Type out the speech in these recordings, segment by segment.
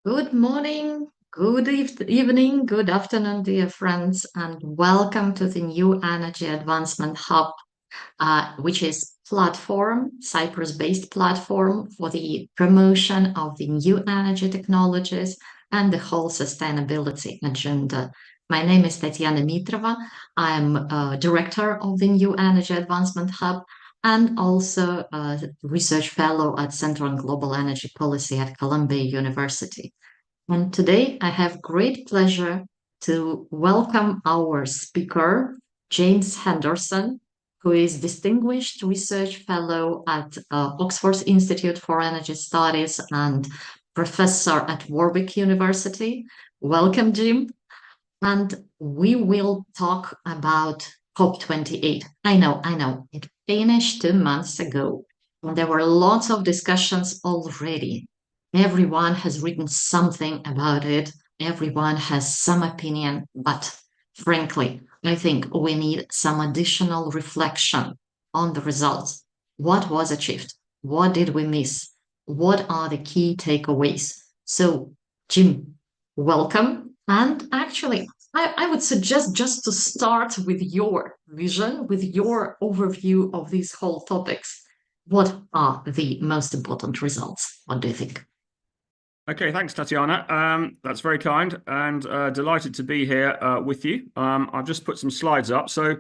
Good morning, evening, good afternoon, dear friends, and welcome to the New Energy Advancement Hub, which is Cyprus-based platform for the promotion of the new energy technologies and the whole sustainability agenda. My name is Tatiana Mitrova. I'm director of the New Energy Advancement Hub and also a research fellow at Center on Global Energy Policy at Columbia University. And today I have great pleasure to welcome our speaker, James Henderson, who is Distinguished Research Fellow at Oxford Institute for Energy Studies and Professor at Warwick University. Welcome, Jim. And we will talk about COP28. I know, it finished 2 months ago, and there were lots of discussions already. Everyone has written something about it. Everyone has some opinion, but frankly, I think we need some additional reflection on the results. What was achieved? What did we miss? What are the key takeaways? So, Jim, welcome. And actually, I would suggest just to start with your vision, with your overview of these whole topics. What are the most important results? What do you think? Okay, thanks, Tatiana. That's very kind and delighted to be here with you. I've just put some slides up. So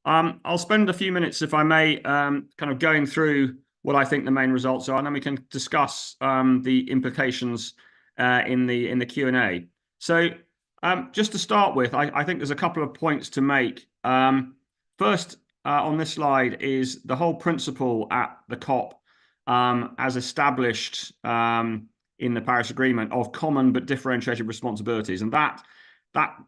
I'll spend a few minutes, if I may, kind of going through what I think the main results are, and then we can discuss the implications in the Q&A. So just to start with, I think there's a couple of points to make. First, on this slide is the whole principle at the COP as established in the Paris Agreement of common but differentiated responsibilities. And that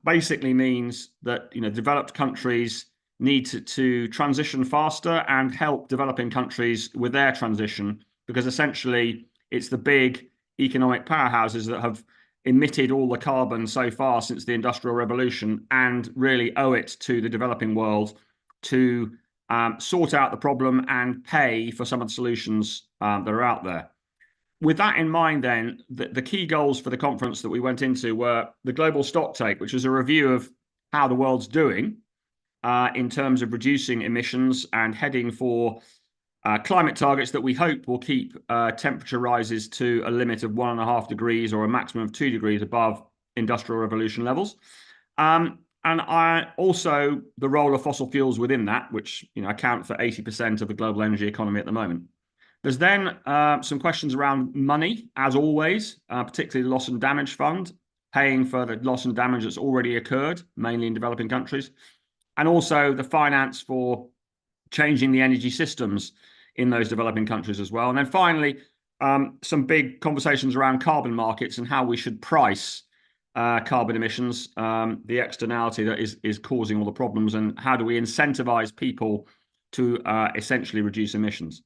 basically means that developed countries need to transition faster and help developing countries with their transition, because essentially it's the big economic powerhouses that have emitted all the carbon so far since the Industrial Revolution and really owe it to the developing world to sort out the problem and pay for some of the solutions that are out there. With that in mind, then, the key goals for the conference that we went into were the global stocktake, which is a review of how the world's doing in terms of reducing emissions and heading for climate targets that we hope will keep temperature rises to a limit of 1.5 degrees or a maximum of 2 degrees above Industrial Revolution levels. And also the role of fossil fuels within that, which account for 80% of the global energy economy at the moment. There's then some questions around money, as always, particularly the loss and damage fund, paying for the loss and damage that's already occurred, mainly in developing countries, and also the finance for changing the energy systems in those developing countries as well. And then finally, some big conversations around carbon markets and how we should price carbon emissions, the externality that is causing all the problems, and how do we incentivize people to essentially reduce emissions.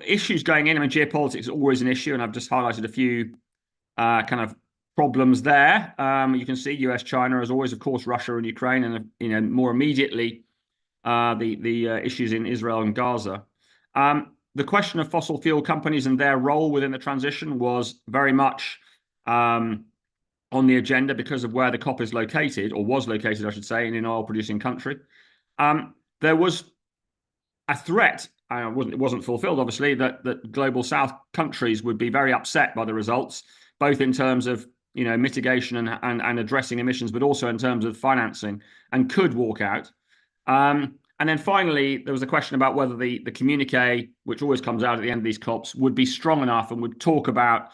Issues going in, geopolitics is always an issue, and I've just highlighted a few kind of problems there. You can see US, China, as always, of course, Russia and Ukraine, and more immediately the issues in Israel and Gaza. The question of fossil fuel companies and their role within the transition was very much on the agenda because of where the COP is located, or was located, I should say, in an oil-producing country. There was a threat. It wasn't fulfilled, obviously, that global South countries would be very upset by the results, both in terms of mitigation and addressing emissions, but also in terms of financing, and could walk out. And then finally, there was a question about whether the communique, which always comes out at the end of these COPs, would be strong enough and would talk about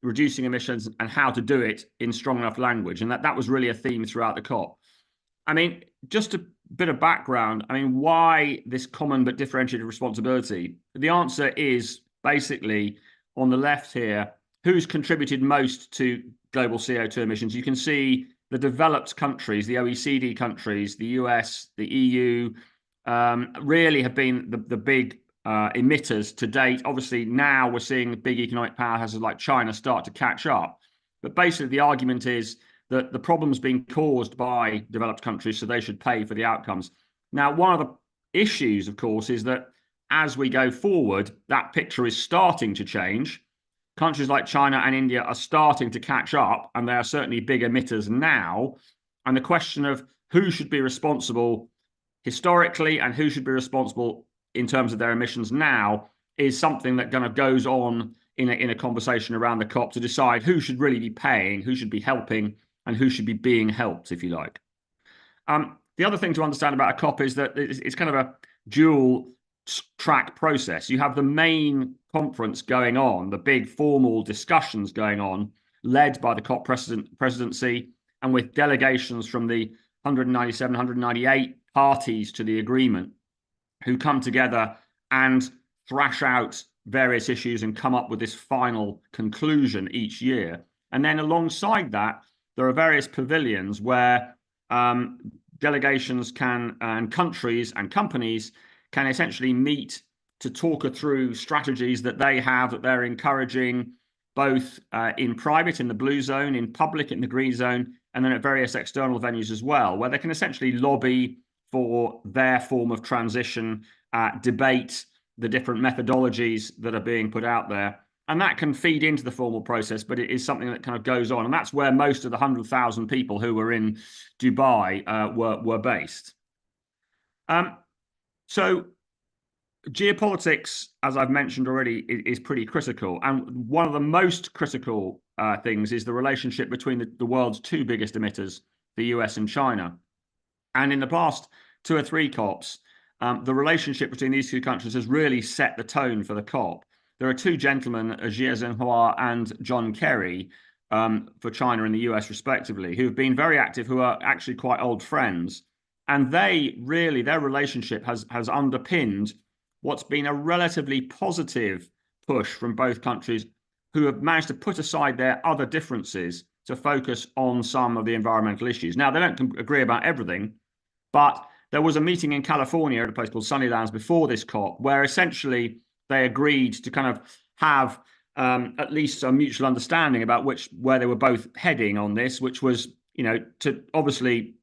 reducing emissions and how to do it in strong enough language. And that was really a theme throughout the COP. Just a bit of background. Why this common but differentiated responsibility? The answer is basically on the left here, who's contributed most to global CO2 emissions. You can see the developed countries, the OECD countries, the US, the EU, really have been the big emitters to date. Obviously, now we're seeing big economic powerhouses like China start to catch up. But basically, the argument is that the problem's being caused by developed countries, so they should pay for the outcomes. Now, one of the issues, of course, is that as we go forward, that picture is starting to change. countries like China and India are starting to catch up, and they are certainly big emitters now. And the question of who should be responsible historically and who should be responsible in terms of their emissions now is something that kind of goes on in a conversation around the COP to decide who should really be paying, who should be helping, and who should be being helped, if you like. The other thing to understand about a COP is that it's kind of a dual track process. You have the main conference going on, the big formal discussions going on, led by the COP presidency and with delegations from the 197, 198 parties to the agreement who come together and thrash out various issues and come up with this final conclusion each year. And then alongside that, there are various pavilions where delegations can, and countries and companies can essentially meet to talk through strategies that they have, that they're encouraging, both in private, in the blue zone, in public, in the green zone, and then at various external venues as well, where they can essentially lobby for their form of transition, debate the different methodologies that are being put out there. And that can feed into the formal process, but it is something that kind of goes on. And that's where most of the 100,000 people who were in Dubai were based. So geopolitics, as I've mentioned already, is pretty critical. And one of the most critical things is the relationship between the world's two biggest emitters, the US and China. And in the past 2 or 3 COPs, the relationship between these two countries has really set the tone for the COP. There are 2 gentlemen, Xie Zhenhua and John Kerry, for China and the US respectively, who have been very active, who are actually quite old friends. And they really, their relationship has underpinned what's been a relatively positive push from both countries, who have managed to put aside their other differences to focus on some of the environmental issues. Now, they don't agree about everything, but there was a meeting in California at a place called Sunnylands before this COP, where essentially they agreed to kind of have at least a mutual understanding about where they were both heading on this, which was, to obviously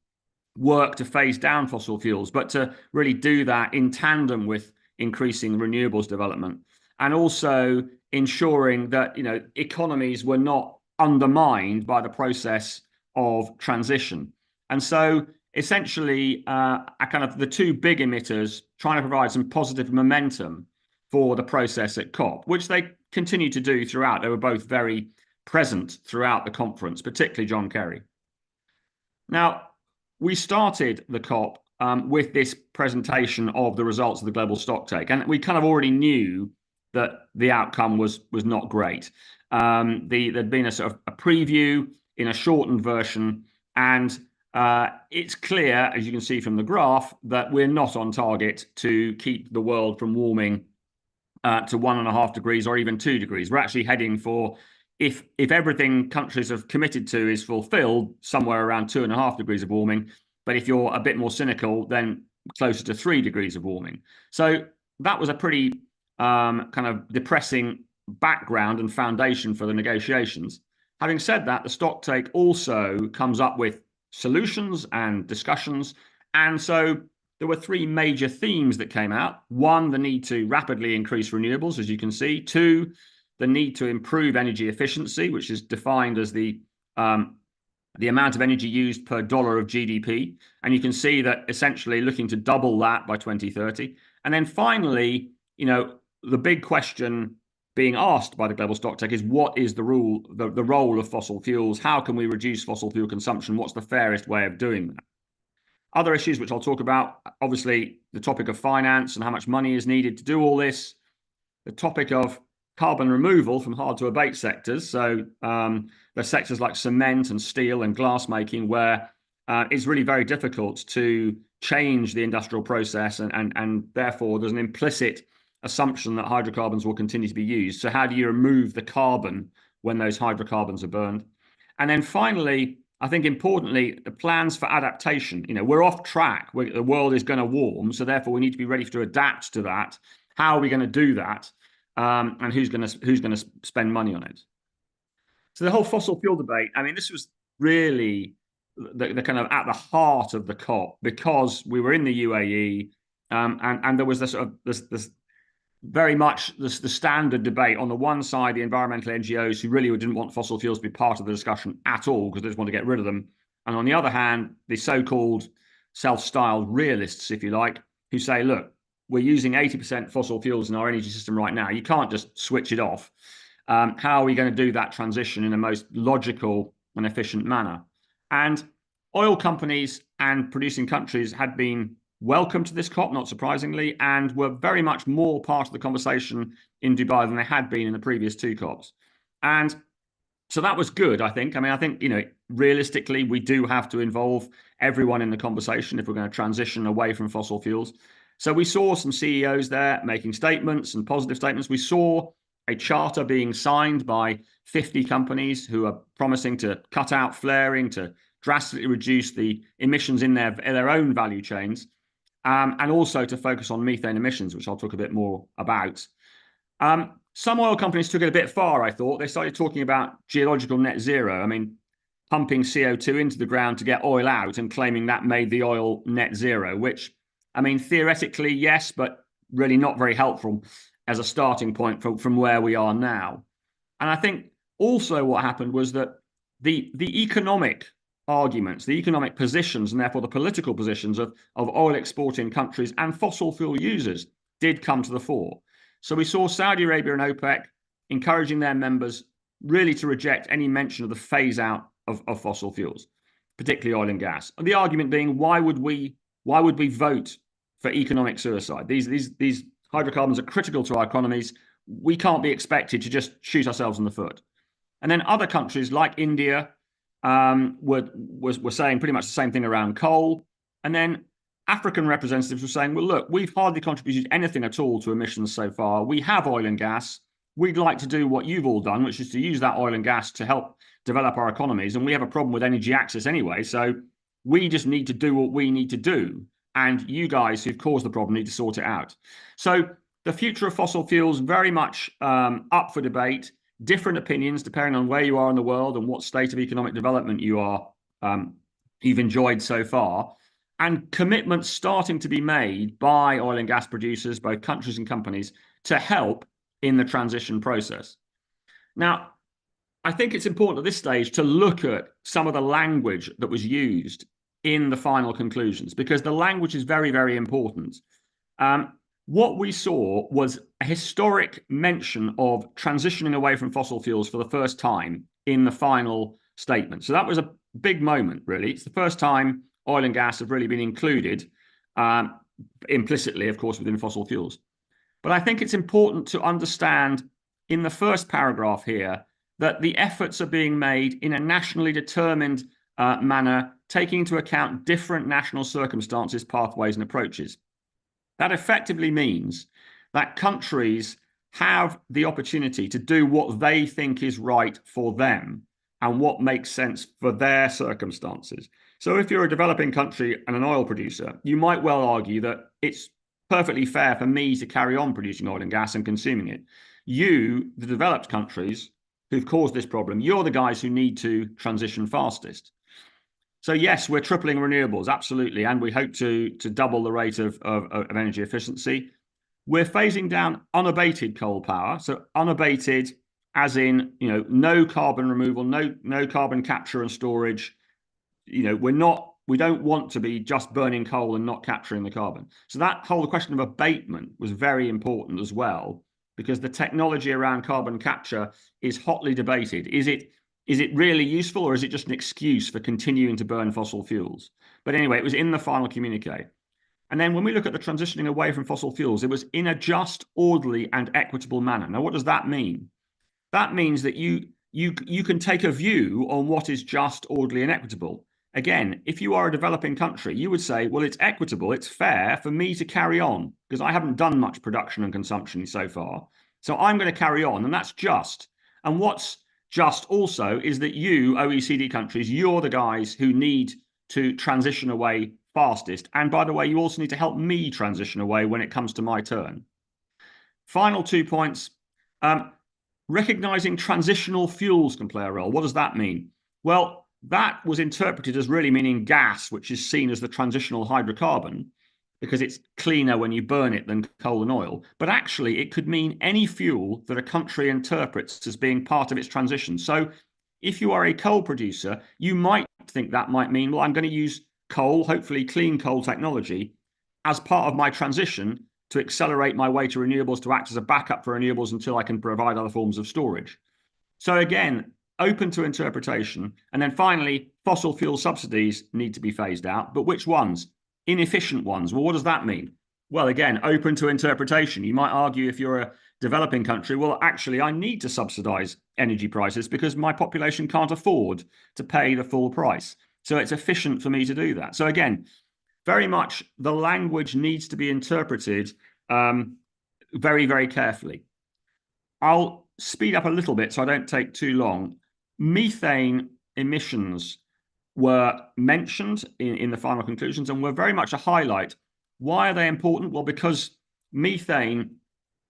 work to phase down fossil fuels, but to really do that in tandem with increasing renewables development, and also ensuring that economies were not undermined by the process of transition. And so essentially, kind of the 2 big emitters trying to provide some positive momentum for the process at COP, which they continue to do throughout. They were both very present throughout the conference, particularly John Kerry. Now, we started the COP with this presentation of the results of the global stocktake, and we kind of already knew that the outcome was not great. There'd been a sort of a preview in a shortened version, and it's clear, as you can see from the graph, that we're not on target to keep the world from warming to 1.5 degrees or even 2 degrees. We're actually heading for, if everything countries have committed to is fulfilled, somewhere around 2.5 degrees of warming. But if you're a bit more cynical, then closer to 3 degrees of warming. So that was a pretty kind of depressing background and foundation for the negotiations. Having said that, the stocktake also comes up with solutions and discussions. And so there were 3 major themes that came out. 1, the need to rapidly increase renewables, as you can see. 2, the need to improve energy efficiency, which is defined as the amount of energy used per dollar of GDP. And you can see that essentially looking to double that by 2030. And then finally, the big question being asked by the global stocktake is, what is the role of fossil fuels? How can we reduce fossil fuel consumption? What's the fairest way of doing that? Other issues which I'll talk about, obviously, the topic of finance and how much money is needed to do all this. The topic of carbon removal from hard to abate sectors. So there's sectors like cement and steel and glass making, where it's really very difficult to change the industrial process, and therefore there's an implicit assumption that hydrocarbons will continue to be used. So how do you remove the carbon when those hydrocarbons are burned? And then finally, I think importantly, the plans for adaptation. We're off track. The world is going to warm, so therefore we need to be ready to adapt to that. How are we going to do that? And who's going to spend money on it? So the whole fossil fuel debate, I mean, this was really the kind of at the heart of the COP, because we were in the UAE, and there was this very much the standard debate. On the one side, the environmental NGOs who really didn't want fossil fuels to be part of the discussion at all because they just want to get rid of them. And on the other hand, the so-called self-styled realists, if you like, who say, look, we're using 80% fossil fuels in our energy system right now. You can't just switch it off. How are we going to do that transition in the most logical and efficient manner? And oil companies and producing countries had been welcome to this COP, not surprisingly, and were very much more part of the conversation in Dubai than they had been in the previous two COPs. And so that was good, I think. I mean, I think, realistically, we do have to involve everyone in the conversation if we're going to transition away from fossil fuels. So we saw some CEOs there making statements and positive statements. We saw a charter being signed by 50 companies who are promising to cut out flaring, to drastically reduce the emissions in their own value chains. And also to focus on methane emissions, which I'll talk a bit more about. Some oil companies took it a bit far, I thought. They started talking about geological net zero. I mean, pumping CO2 into the ground to get oil out and claiming that made the oil net zero, which, I mean, theoretically, yes, but really not very helpful as a starting point from where we are now. And I think also what happened was that the economic arguments, the economic positions, and therefore the political positions of oil exporting countries and fossil fuel users did come to the fore. So we saw Saudi Arabia and OPEC encouraging their members really to reject any mention of the phase out of fossil fuels, particularly oil and gas. And the argument being, why would we vote for economic suicide? These hydrocarbons are critical to our economies. We can't be expected to just shoot ourselves in the foot. And then other countries like India were saying pretty much the same thing around coal. And then African representatives were saying, well, look, we've hardly contributed anything at all to emissions so far. We have oil and gas. We'd like to do what you've all done, which is to use that oil and gas to help develop our economies. And we have a problem with energy access anyway. So we just need to do what we need to do. And you guys who've caused the problem need to sort it out. So the future of fossil fuels very much up for debate. Different opinions depending on where you are in the world and what state of economic development you've enjoyed so far, and commitments starting to be made by oil and gas producers, both countries and companies, to help in the transition process. Now, I think it's important at this stage to look at some of the language that was used in the final conclusions, because the language is very, very important. What we saw was a historic mention of transitioning away from fossil fuels for the first time in the final statement. So that was a big moment, really. It's the first time oil and gas have really been included, implicitly, of course, within fossil fuels. But I think it's important to understand in the first paragraph here that the efforts are being made in a nationally determined manner, taking into account different national circumstances, pathways, and approaches. That effectively means that countries have the opportunity to do what they think is right for them and what makes sense for their circumstances. So if you're a developing country and an oil producer, you might well argue that it's perfectly fair for me to carry on producing oil and gas and consuming it. You, the developed countries who've caused this problem, you're the guys who need to transition fastest. So yes, we're tripling renewables, absolutely, and we hope to double the rate of energy efficiency. We're phasing down unabated coal power. So unabated, as in no carbon removal, no carbon capture and storage. We don't want to be just burning coal and not capturing the carbon. So that whole question of abatement was very important as well, because the technology around carbon capture is hotly debated. Is it really useful, or is it just an excuse for continuing to burn fossil fuels? But anyway, it was in the final communique. And then when we look at the transitioning away from fossil fuels, it was in a just, orderly, and equitable manner. Now, what does that mean? That means that you can take a view on what is just, orderly, and equitable. Again, if you are a developing country, you would say, well, it's equitable, it's fair for me to carry on because I haven't done much production and consumption so far. So I'm going to carry on, and that's just. And what's just also is that you, OECD countries, you're the guys who need to transition away fastest. And by the way, you also need to help me transition away when it comes to my turn. Final 2 points. Recognizing transitional fuels can play a role. What does that mean? Well, that was interpreted as really meaning gas, which is seen as the transitional hydrocarbon. because it's cleaner when you burn it than coal and oil. But actually, it could mean any fuel that a country interprets as being part of its transition. So if you are a coal producer, you might think that might mean, well, I'm going to use coal, hopefully clean coal technology, as part of my transition to accelerate my way to renewables, to act as a backup for renewables until I can provide other forms of storage. So again, open to interpretation. And then finally, fossil fuel subsidies need to be phased out. But which ones? Inefficient ones. Well, what does that mean? Well, again, open to interpretation. You might argue, if you're a developing country, well, actually, I need to subsidize energy prices because my population can't afford to pay the full price. So it's efficient for me to do that. So again, very much the language needs to be interpreted very, very carefully. I'll speed up a little bit so I don't take too long. Methane emissions were mentioned in the final conclusions and were very much a highlight. Why are they important? Well, because methane,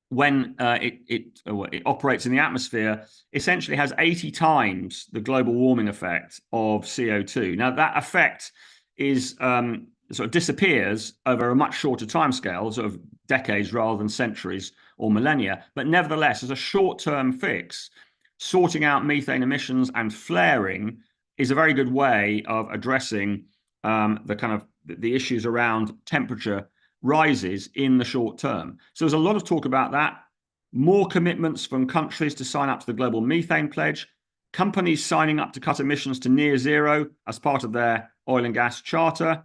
when it operates in the atmosphere, essentially has 80 times the global warming effect of CO2. Now, that effect is sort of disappears over a much shorter timescale, sort of decades rather than centuries or millennia. But nevertheless, as a short-term fix, sorting out methane emissions and flaring is a very good way of addressing the issues around temperature rises in the short term. So there's a lot of talk about that. More commitments from countries to sign up to the Global Methane Pledge, companies signing up to cut emissions to near zero as part of their oil and gas charter.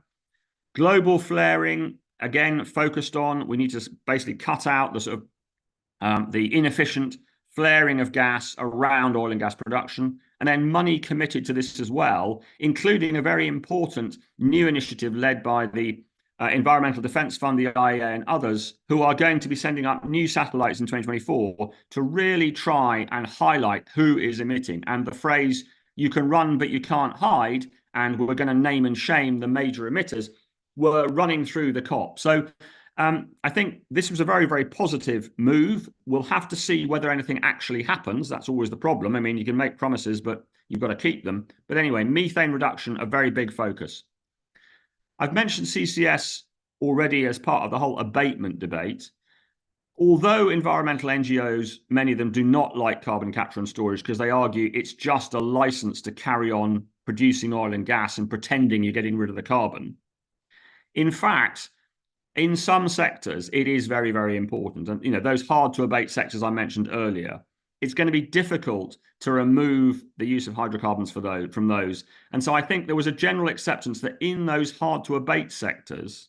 Global flaring, again, focused on, we need to basically cut out the sort of the inefficient flaring of gas around oil and gas production, and then money committed to this as well, including a very important new initiative led by the Environmental Defence Fund, the IEA, and others, who are going to be sending up new satellites in 2024 to really try and highlight who is emitting. And the phrase, you can run but you can't hide, and we're going to name and shame the major emitters, were running through the COP. So I think this was a very, very positive move. We'll have to see whether anything actually happens. That's always the problem. I mean, you can make promises, but you've got to keep them. But anyway, methane reduction, a very big focus. I've mentioned CCS already as part of the whole abatement debate. Although environmental NGOs, many of them do not like carbon capture and storage because they argue it's just a license to carry on producing oil and gas and pretending you're getting rid of the carbon. In fact, in some sectors, it is very, very important. And, those hard to abate sectors I mentioned earlier, it's going to be difficult to remove the use of hydrocarbons from those. And so I think there was a general acceptance that in those hard to abate sectors,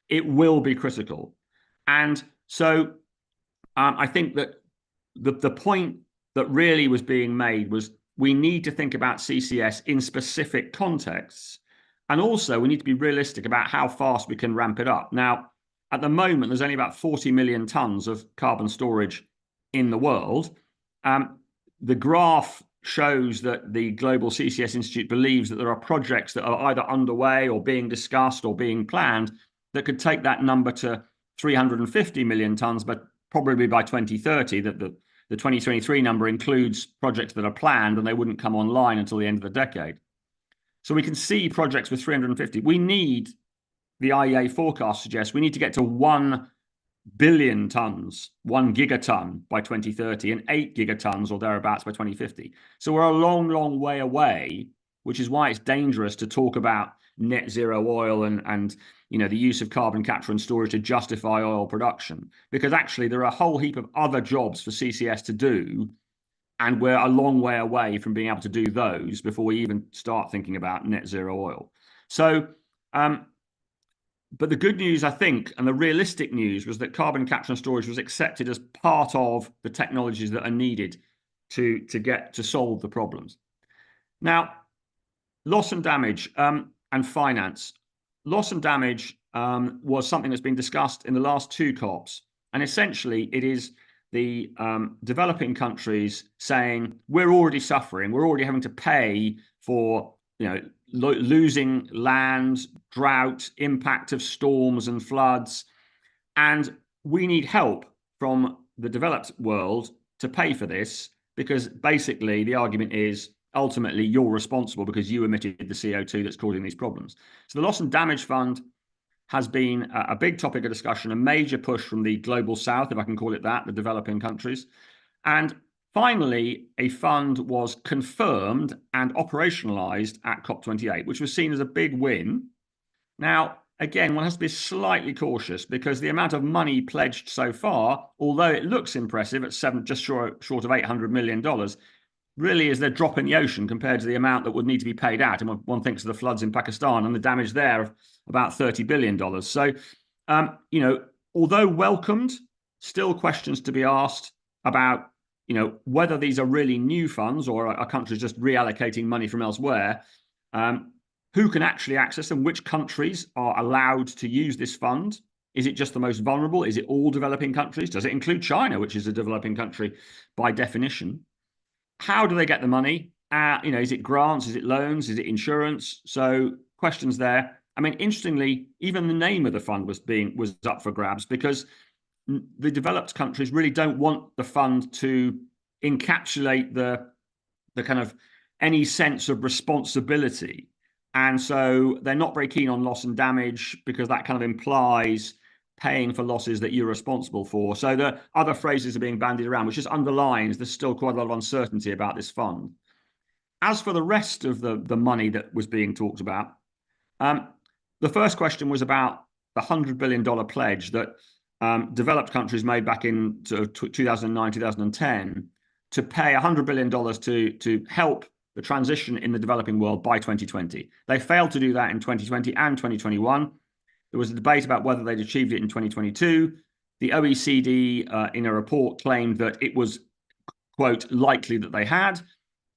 it will be critical. And so I think that the point that really was being made was we need to think about CCS in specific contexts. And also, we need to be realistic about how fast we can ramp it up. Now, at the moment, there's only about 40 million tons of carbon storage in the world. The graph shows that the Global CCS Institute believes that there are projects that are either underway or being discussed or being planned that could take that number to 350 million tons, but probably by 2030, that the 2023 number includes projects that are planned and they wouldn't come online until the end of the decade. So we can see projects with 350. We need, the IEA forecast suggests, we need to get to 1 billion tons, 1 gigaton by 2030, and 8 gigatons or thereabouts by 2050. So we're a long, long way away, which is why it's dangerous to talk about net zero oil and the use of carbon capture and storage to justify oil production, because actually there are a whole heap of other jobs for CCS to do. And we're a long way away from being able to do those before we even start thinking about net zero oil. So, but the good news, I think, and the realistic news was that carbon capture and storage was accepted as part of the technologies that are needed to solve the problems. Now, loss and damage and finance. Loss and damage was something that's been discussed in the last two COPs. And essentially, it is the developing countries saying, we're already suffering, we're already having to pay for losing land, drought, impact of storms and floods, and we need help from the developed world to pay for this, because basically the argument is ultimately you're responsible because you emitted the CO2 that's causing these problems. So the Loss and Damage Fund has been a big topic of discussion, a major push from the global south, if I can call it that, the developing countries. And finally, a fund was confirmed and operationalized at COP28, which was seen as a big win. Now, again, one has to be slightly cautious because the amount of money pledged so far, although it looks impressive at just short of $800 million, really is their drop in the ocean compared to the amount that would need to be paid out. And one thinks of the floods in Pakistan and the damage there of about $30 billion. So, although welcomed, still questions to be asked about, whether these are really new funds or are countries just reallocating money from elsewhere. Who can actually access them? Which countries are allowed to use this fund? Is it just the most vulnerable? Is it all developing countries? Does it include China, which is a developing country by definition? How do they get the money? Is it grants? Is it loans? Is it insurance? So questions there. I mean, interestingly, even the name of the fund was up for grabs because the developed countries really don't want the fund to encapsulate the kind of any sense of responsibility. And so they're not very keen on loss and damage because that kind of implies paying for losses that you're responsible for. So the other phrases are being bandied around, which just underlines there's still quite a lot of uncertainty about this fund. As for the rest of the money that was being talked about, the first question was about the $100 billion pledge that developed countries made back in sort of 2009, 2010 to pay $100 billion to help the transition in the developing world by 2020. They failed to do that in 2020 and 2021. There was a debate about whether they'd achieved it in 2022. The OECD, in a report, claimed that it was, quote, likely that they had.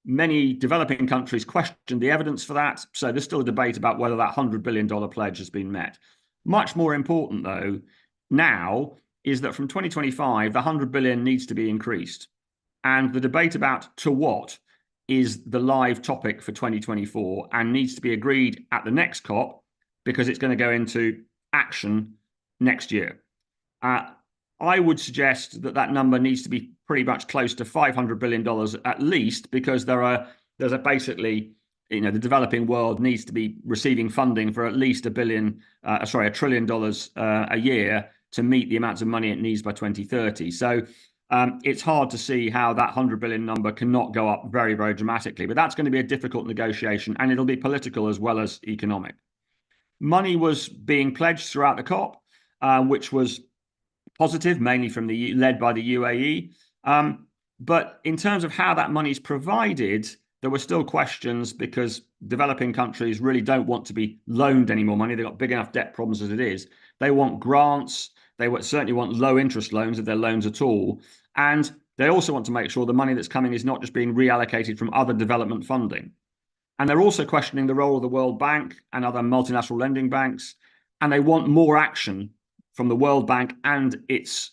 Many developing countries questioned the evidence for that. So there's still a debate about whether that $100 billion pledge has been met. Much more important, though, now is that from 2025, the $100 billion needs to be increased. And the debate about to what is the live topic for 2024 and needs to be agreed at the next COP because it's going to go into action next year. I would suggest that number needs to be pretty much close to $500 billion at least, because there's basically, the developing world needs to be receiving funding for at least $1 trillion a year to meet the amounts of money it needs by 2030. So it's hard to see how that $100 billion number cannot go up very, very dramatically. But that's going to be a difficult negotiation, and it'll be political as well as economic. Money was being pledged throughout the COP, which was positive, mainly led by the UAE. But in terms of how that money is provided, there were still questions because developing countries really don't want to be loaned any more money. They've got big enough debt problems as it is. They want grants. They certainly want low interest loans if they're loans at all. And they also want to make sure the money that's coming is not just being reallocated from other development funding. And they're also questioning the role of the World Bank and other multinational lending banks. And they want more action from the World Bank and its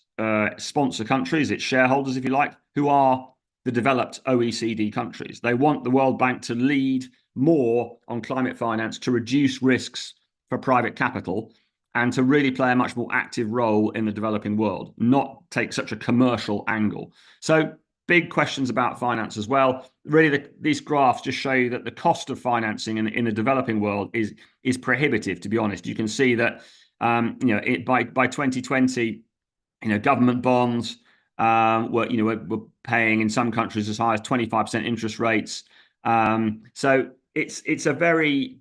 sponsor countries, its shareholders, if you like, who are the developed OECD countries. They want the World Bank to lead more on climate finance to reduce risks for private capital and to really play a much more active role in the developing world, not take such a commercial angle. So big questions about finance as well. Really, these graphs just show you that the cost of financing in the developing world is prohibitive, to be honest. You can see that by 2020, government bonds were paying in some countries as high as 25% interest rates. So it's a very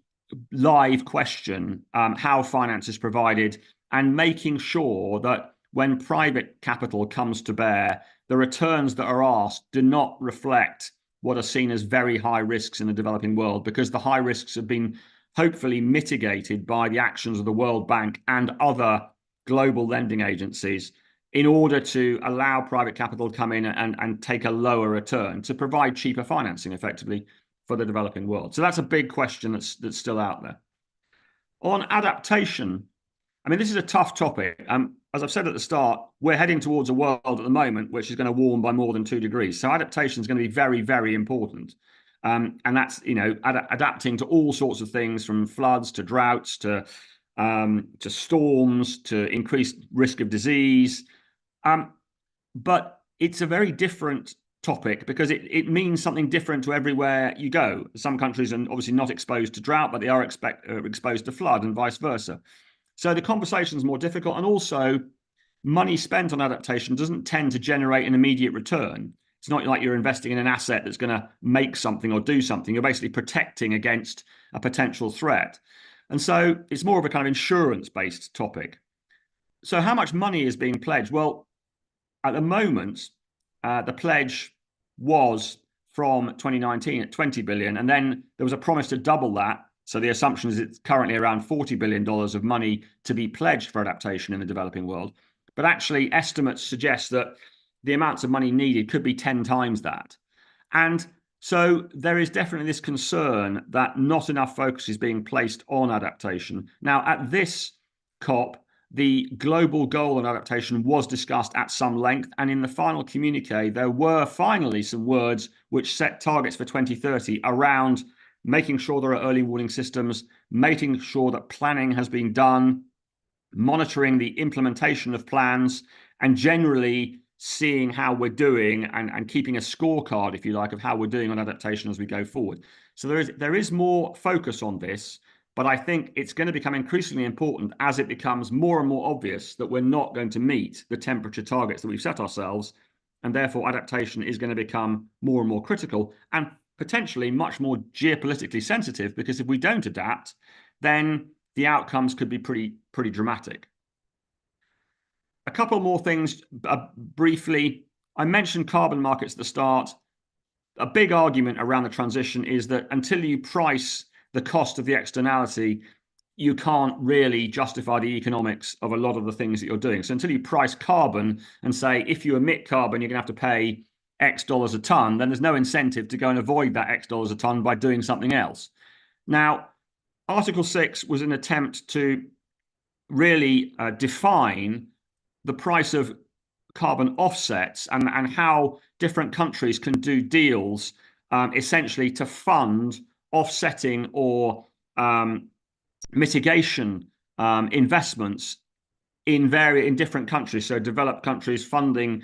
live question, how finance is provided, and making sure that when private capital comes to bear, the returns that are asked do not reflect what are seen as very high risks in the developing world, because the high risks have been hopefully mitigated by the actions of the World Bank and other global lending agencies in order to allow private capital to come in and take a lower return to provide cheaper financing effectively for the developing world. So that's a big question that's still out there. On adaptation, I mean, this is a tough topic. As I've said at the start, we're heading towards a world at the moment which is going to warm by more than 2 degrees. So adaptation is going to be very, very important. And that's, adapting to all sorts of things, from floods to droughts to storms to increased risk of disease. But it's a very different topic because it means something different to everywhere you go. Some countries are obviously not exposed to drought, but they are exposed to flood, and vice versa. So the conversation is more difficult, and also money spent on adaptation doesn't tend to generate an immediate return. It's not like you're investing in an asset that's going to make something or do something. You're basically protecting against a potential threat. And so it's more of a kind of insurance-based topic. So how much money is being pledged? Well, at the moment, the pledge was from 2019 at 20 billion, and then there was a promise to double that. So the assumption is it's currently around $40 billion of money to be pledged for adaptation in the developing world. But actually, estimates suggest that the amounts of money needed could be 10 times that. And so there is definitely this concern that not enough focus is being placed on adaptation. Now, at this COP, the global goal on adaptation was discussed at some length. And in the final communique, there were finally some words which set targets for 2030 around making sure there are early warning systems, making sure that planning has been done, monitoring the implementation of plans, and generally seeing how we're doing and keeping a scorecard, if you like, of how we're doing on adaptation as we go forward. So there is more focus on this, but I think it's going to become increasingly important as it becomes more and more obvious that we're not going to meet the temperature targets that we've set ourselves, and therefore adaptation is going to become more and more critical and potentially much more geopolitically sensitive, because if we don't adapt, then the outcomes could be pretty dramatic. A couple more things briefly. I mentioned carbon markets at the start. A big argument around the transition is that until you price the cost of the externality, you can't really justify the economics of a lot of the things that you're doing. So until you price carbon and say, if you emit carbon, you're going to have to pay X dollars a ton, then there's no incentive to go and avoid that X dollars a ton by doing something else. Now, Article 6 was an attempt to really define the price of carbon offsets and how different countries can do deals essentially to fund offsetting or mitigation investments in different countries. So developed countries funding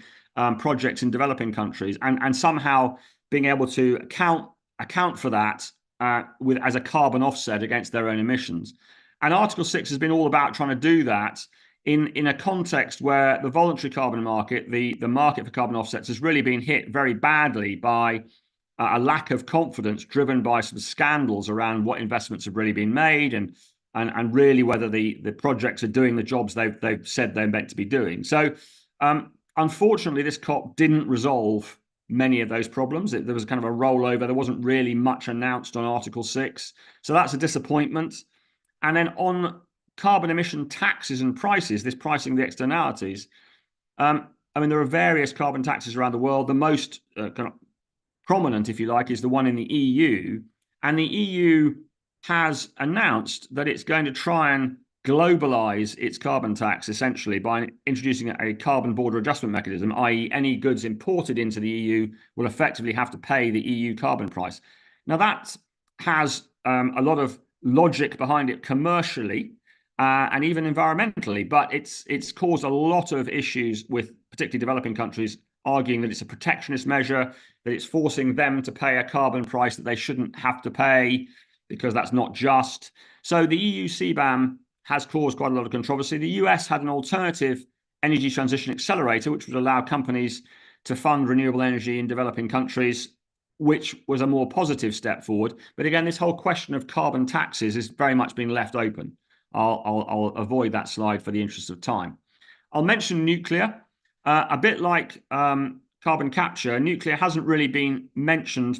projects in developing countries, and somehow being able to account for that as a carbon offset against their own emissions. And Article 6 has been all about trying to do that in a context where the voluntary carbon market, the market for carbon offsets, has really been hit very badly by a lack of confidence driven by some scandals around what investments have really been made and really whether the projects are doing the jobs they've said they're meant to be doing. So unfortunately, this COP didn't resolve many of those problems. There was kind of a rollover. There wasn't really much announced on Article 6. So that's a disappointment. And then on carbon emission taxes and prices, this pricing of the externalities, I mean, there are various carbon taxes around the world. The most kind of prominent, if you like, is the one in the EU. And the EU has announced that it's going to try and globalize its carbon tax essentially by introducing a carbon border adjustment mechanism, i.e. any goods imported into the EU will effectively have to pay the EU carbon price. Now that has a lot of logic behind it commercially and even environmentally, but it's caused a lot of issues with particularly developing countries, arguing that it's a protectionist measure, that it's forcing them to pay a carbon price that they shouldn't have to pay because that's not just. So the EU CBAM has caused quite a lot of controversy. The US had an alternative energy transition accelerator, which would allow companies to fund renewable energy in developing countries, which was a more positive step forward. But again, this whole question of carbon taxes is very much being left open. I'll avoid that slide for the interest of time. I'll mention nuclear. A bit like carbon capture, nuclear hasn't really been mentioned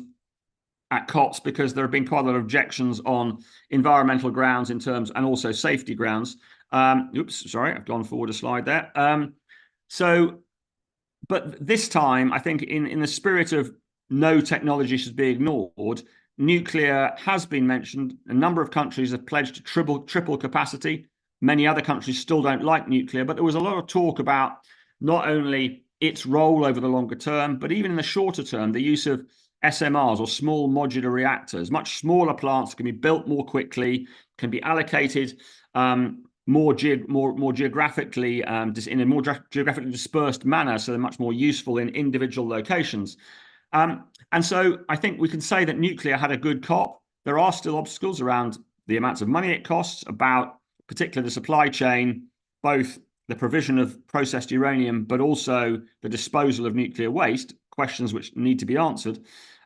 at COPs because there have been quite a lot of objections on environmental grounds in terms and also safety grounds. Oops, sorry, I've gone forward a slide there. But this time, I think in the spirit of no technology should be ignored, nuclear has been mentioned. A number of countries have pledged to triple capacity. Many other countries still don't like nuclear, but there was a lot of talk about not only its role over the longer term, but even in the shorter term, the use of SMRs or small modular reactors, much smaller plants can be built more quickly, can be allocated more geographically in a more geographically dispersed manner, so they're much more useful in individual locations. And so I think we can say that nuclear had a good COP. There are still obstacles around the amounts of money it costs, about particularly the supply chain, both the provision of processed uranium, but also the disposal of nuclear waste, questions which need to be answered.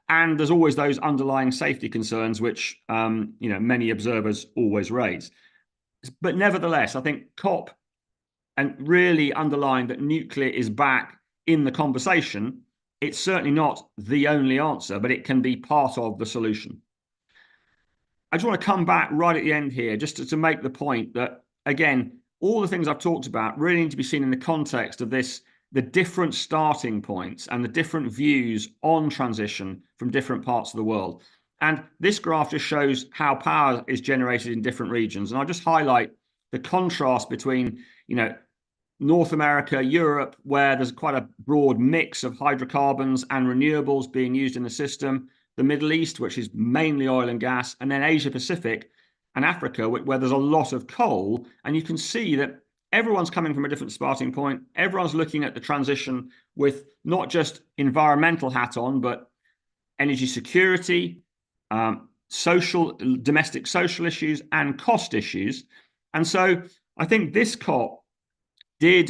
And there's always those underlying safety concerns, which many observers always raise. But nevertheless, I think COP and really underlined that nuclear is back in the conversation. It's certainly not the only answer, but it can be part of the solution. I just want to come back right at the end here, just to make the point that, again, all the things I've talked about really need to be seen in the context of this, the different starting points and the different views on transition from different parts of the world. And this graph just shows how power is generated in different regions. And I'll just highlight the contrast between, North America, Europe, where there's quite a broad mix of hydrocarbons and renewables being used in the system, the Middle East, which is mainly oil and gas, and then Asia Pacific and Africa, where there's a lot of coal. And you can see that everyone's coming from a different starting point. Everyone's looking at the transition with not just environmental hat on, but energy security, domestic social issues, and cost issues. And so I think this COP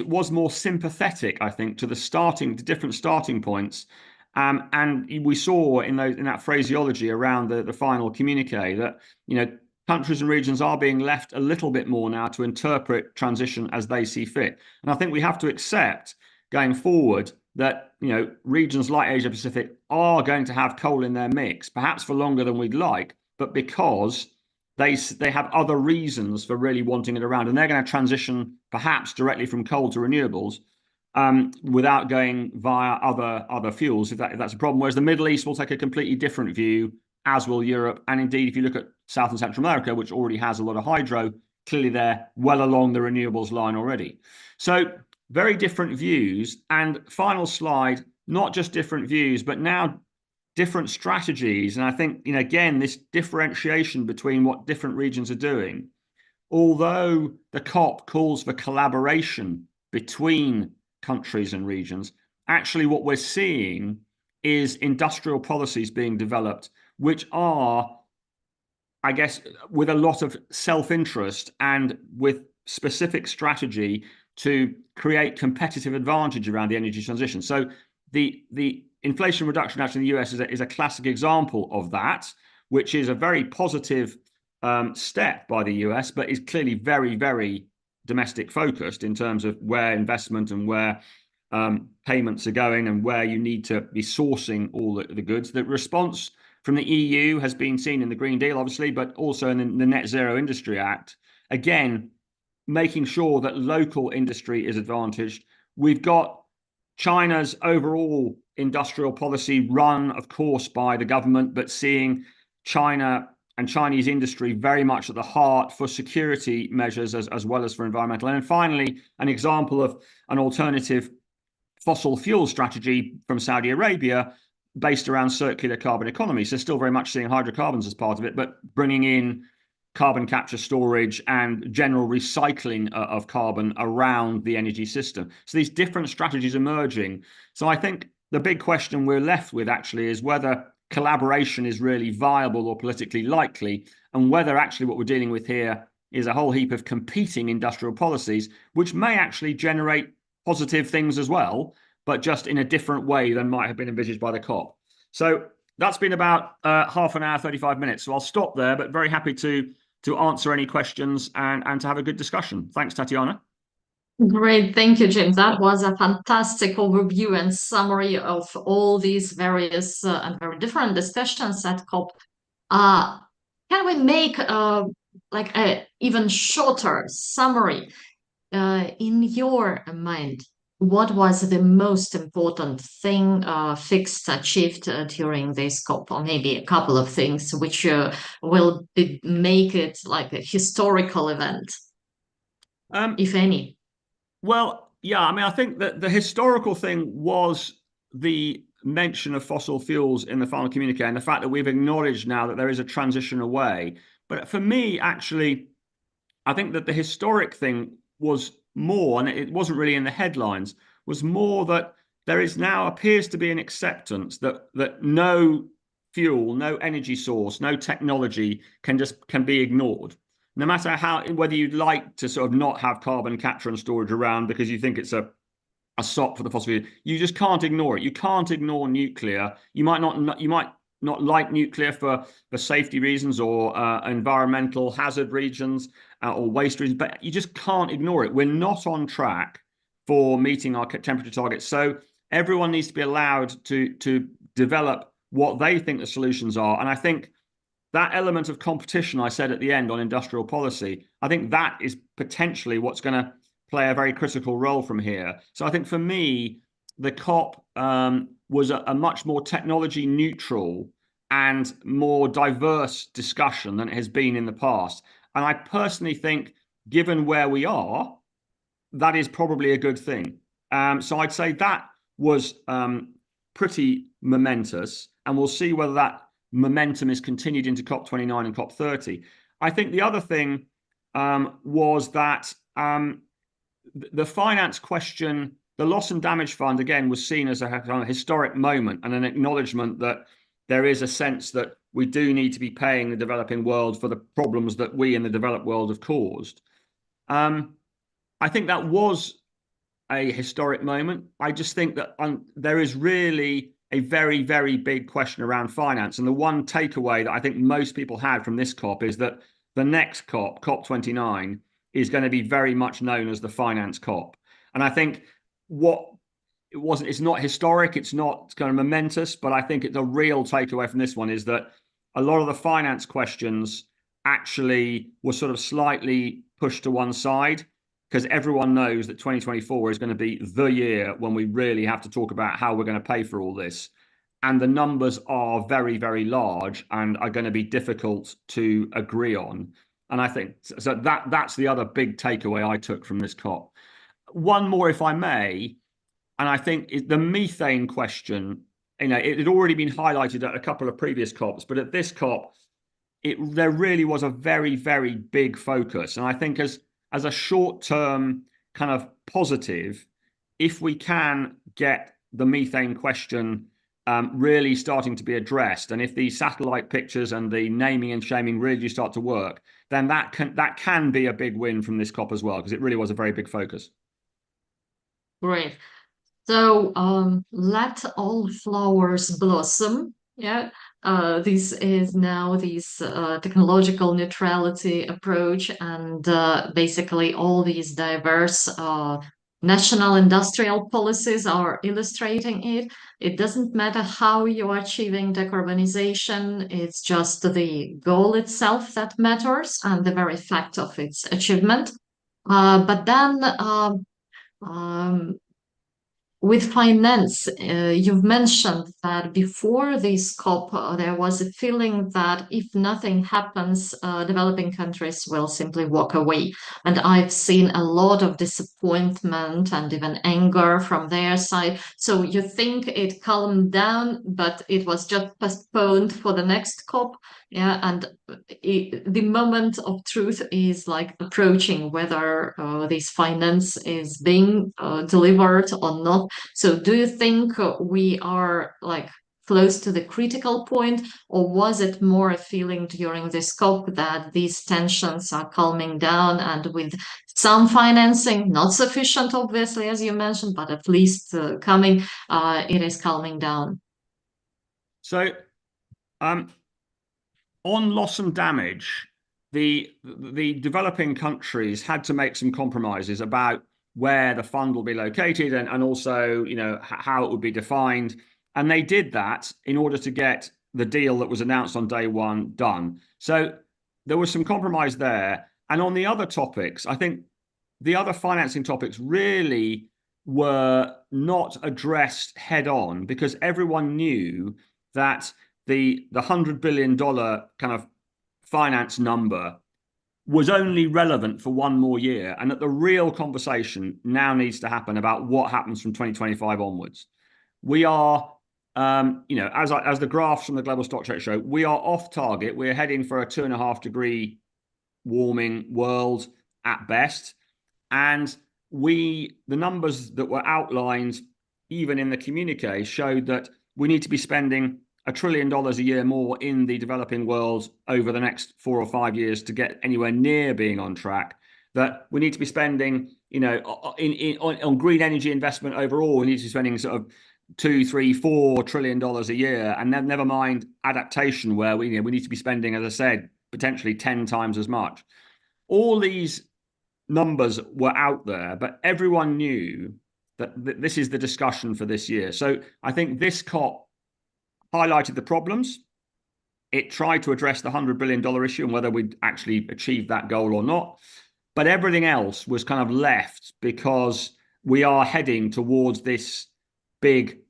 was more sympathetic, I think, to the different starting points. And we saw in that phraseology around the final communique that, countries and regions are being left a little bit more now to interpret transition as they see fit. And I think we have to accept going forward that, regions like Asia Pacific are going to have coal in their mix, perhaps for longer than we'd like, but because they have other reasons for really wanting it around, and they're going to transition perhaps directly from coal to renewables without going via other fuels, if that's a problem. Whereas the Middle East will take a completely different view, as will Europe. And indeed, if you look at South and Central America, which already has a lot of hydro, clearly they're well along the renewables line already. So very different views. And final slide, not just different views, but now different strategies. And I think, again, this differentiation between what different regions are doing, although the COP calls for collaboration between countries and regions, actually what we're seeing is industrial policies being developed, which are, I guess, with a lot of self-interest and with specific strategy to create competitive advantage around the energy transition. So the Inflation Reduction Act in the US is a classic example of that, which is a very positive step by the US, but is clearly very, very domestic focused in terms of where investment and where payments are going and where you need to be sourcing all the goods. The response from the EU has been seen in the Green Deal, obviously, but also in the Net Zero Industry Act. Again, making sure that local industry is advantaged. We've got China's overall industrial policy run, of course, by the government, but seeing China and Chinese industry very much at the heart for security measures as well as for environmental. And then finally, an example of an alternative fossil fuel strategy from Saudi Arabia based around circular carbon economy. So still very much seeing hydrocarbons as part of it, but bringing in carbon capture, storage, and general recycling of carbon around the energy system. So these different strategies emerging. So I think the big question we're left with actually is whether collaboration is really viable or politically likely, and whether actually what we're dealing with here is a whole heap of competing industrial policies, which may actually generate positive things as well, but just in a different way than might have been envisaged by the COP. So that's been about half an hour, 35 minutes. So I'll stop there, but very happy to answer any questions and to have a good discussion. Thanks, Tatiana. Great, thank you, James. That was a fantastic overview and summary of all these various and very different discussions at COP. Can we make like a even shorter summary? In your mind, what was the most important thing fixed, achieved during this COP, or maybe a couple of things which will make it like a historical event, if any? Well, yeah, I mean, I think that the historical thing was the mention of fossil fuels in the final communique and the fact that we've acknowledged now that there is a transition away. But for me, actually, I think that the historic thing was more, and it wasn't really in the headlines, was more that there is now appears to be an acceptance that no fuel, no energy source, no technology can be ignored. no matter how, whether you'd like to sort of not have carbon capture and storage around because you think it's a SOP for the fossil fuel, you just can't ignore it. You can't ignore nuclear. You might not like nuclear for safety reasons or environmental hazard reasons or waste reasons, but you just can't ignore it. We're not on track for meeting our temperature targets. So everyone needs to be allowed to develop what they think the solutions are. And I think that element of competition I said at the end on industrial policy, I think that is potentially what's going to play a very critical role from here. So I think for me, the COP was a much more technology neutral and more diverse discussion than it has been in the past. And I personally think, given where we are, that is probably a good thing. So I'd say that was pretty momentous, and we'll see whether that momentum is continued into COP29 and COP30. I think the other thing was that the finance question, the loss and damage fund, again, was seen as a historic moment and an acknowledgement that there is a sense that we do need to be paying the developing world for the problems that we in the developed world have caused. I think that was a historic moment. I just think that there is really a very, very big question around finance. And the one takeaway that I think most people had from this COP is that the next COP, COP29, is going to be very much known as the finance COP. And I think it's not historic, it's not kind of momentous, but I think the real takeaway from this one is that a lot of the finance questions actually were sort of slightly pushed to one side, because everyone knows that 2024 is going to be the year when we really have to talk about how we're going to pay for all this. And the numbers are very, very large and are going to be difficult to agree on. And I think so that's the other big takeaway I took from this COP. One more, if I may, and I think the methane question, it had already been highlighted at a couple of previous COPs, but at this COP, there really was a very, very big focus. And I think as a short-term kind of positive, if we can get the methane question really starting to be addressed, and if these satellite pictures and the naming and shaming really do start to work, then that can be a big win from this COP as well, because it really was a very big focus. Great. So let all flowers blossom. Yeah. This is now this technological neutrality approach, and basically all these diverse national industrial policies are illustrating it. It doesn't matter how you're achieving decarbonization, it's just the goal itself that matters and the very fact of its achievement. But then with finance, you've mentioned that before this COP, there was a feeling that if nothing happens, developing countries will simply walk away. And I've seen a lot of disappointment and even anger from their side. So you think it calmed down, but it was just postponed for the next COP. Yeah, and the moment of truth is like approaching, whether this finance is being delivered or not. So do you think we are like close to the critical point, or was it more a feeling during this COP that these tensions are calming down, and with some financing, not sufficient, obviously, as you mentioned, but at least coming, it is calming down? So on loss and damage, the developing countries had to make some compromises about where the fund will be located and also, how it would be defined. And they did that in order to get the deal that was announced on day one done. So there was some compromise there. And on the other topics, I think the other financing topics really were not addressed head on, because everyone knew that the $100 billion kind of finance number was only relevant for one more year, and that the real conversation now needs to happen about what happens from 2025 onwards. We are, as the graphs from the global stock trade show, we are off target. We're heading for a 2.5-degree warming world at best, and the numbers that were outlined even in the communique showed that we need to be spending $1 trillion a year more in the developing world over the next 4 or 5 years to get anywhere near being on track, that we need to be spending, on green energy investment overall, we need to be spending sort of $2, $3, $4 trillion a year, and then never mind adaptation, where we need to be spending, as I said, potentially 10 times as much. All these numbers were out there, but everyone knew that this is the discussion for this year. So I think this COP highlighted the problems. It tried to address the $100 billion issue and whether we'd actually achieved that goal or not. But everything else was kind of left because we are heading towards this big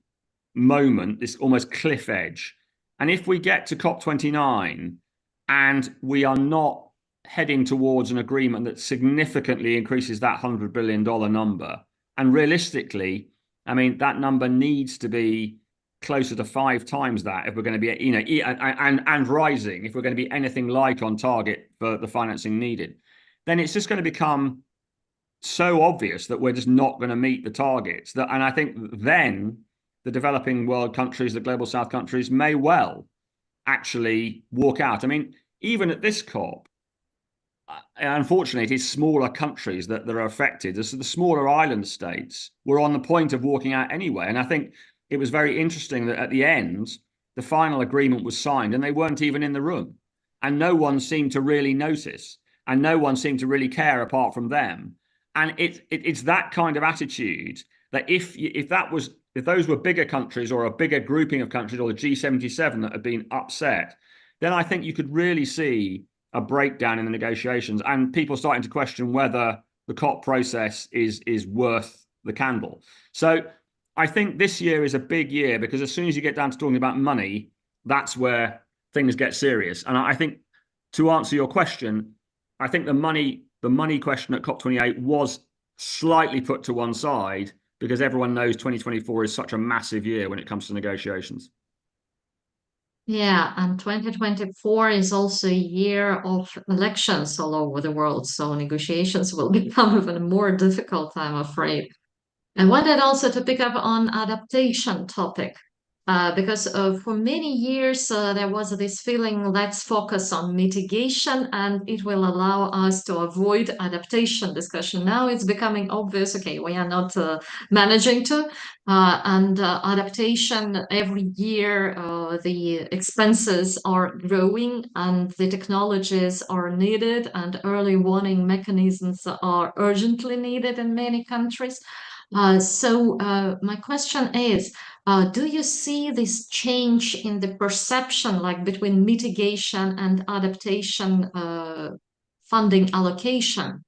moment, this almost cliff edge. And if we get to COP29 and we are not heading towards an agreement that significantly increases that $100 billion number, and realistically, I mean, that number needs to be closer to 5 times that if we're going to be, and rising, if we're going to be anything like on target for the financing needed, then it's just going to become so obvious that we're just not going to meet the targets. And I think then the developing world countries, the global south countries, may well actually walk out. I mean, even at this COP, unfortunately, it is smaller countries that are affected. So the smaller island states were on the point of walking out anyway. And I think it was very interesting that at the end, the final agreement was signed and they weren't even in the room. And no one seemed to really notice. And no one seemed to really care apart from them. And it's that kind of attitude that if those were bigger countries or a bigger grouping of countries or the G77 that had been upset, then I think you could really see a breakdown in the negotiations and people starting to question whether the COP process is worth the candle. So I think this year is a big year because as soon as you get down to talking about money, that's where things get serious. And I think, to answer your question, I think the money question at COP28 was slightly put to one side because everyone knows 2024 is such a massive year when it comes to negotiations. Yeah, and 2024 is also a year of elections all over the world, so negotiations will become even more difficult, I'm afraid. I wanted also to pick up on adaptation topic. Because for many years there was this feeling, let's focus on mitigation and it will allow us to avoid adaptation discussion. Now it's becoming obvious, okay, we are not managing to, and adaptation every year, the expenses are growing and the technologies are needed and early warning mechanisms are urgently needed in many countries. So my question is, do you see this change in the perception, like between mitigation and adaptation funding allocation?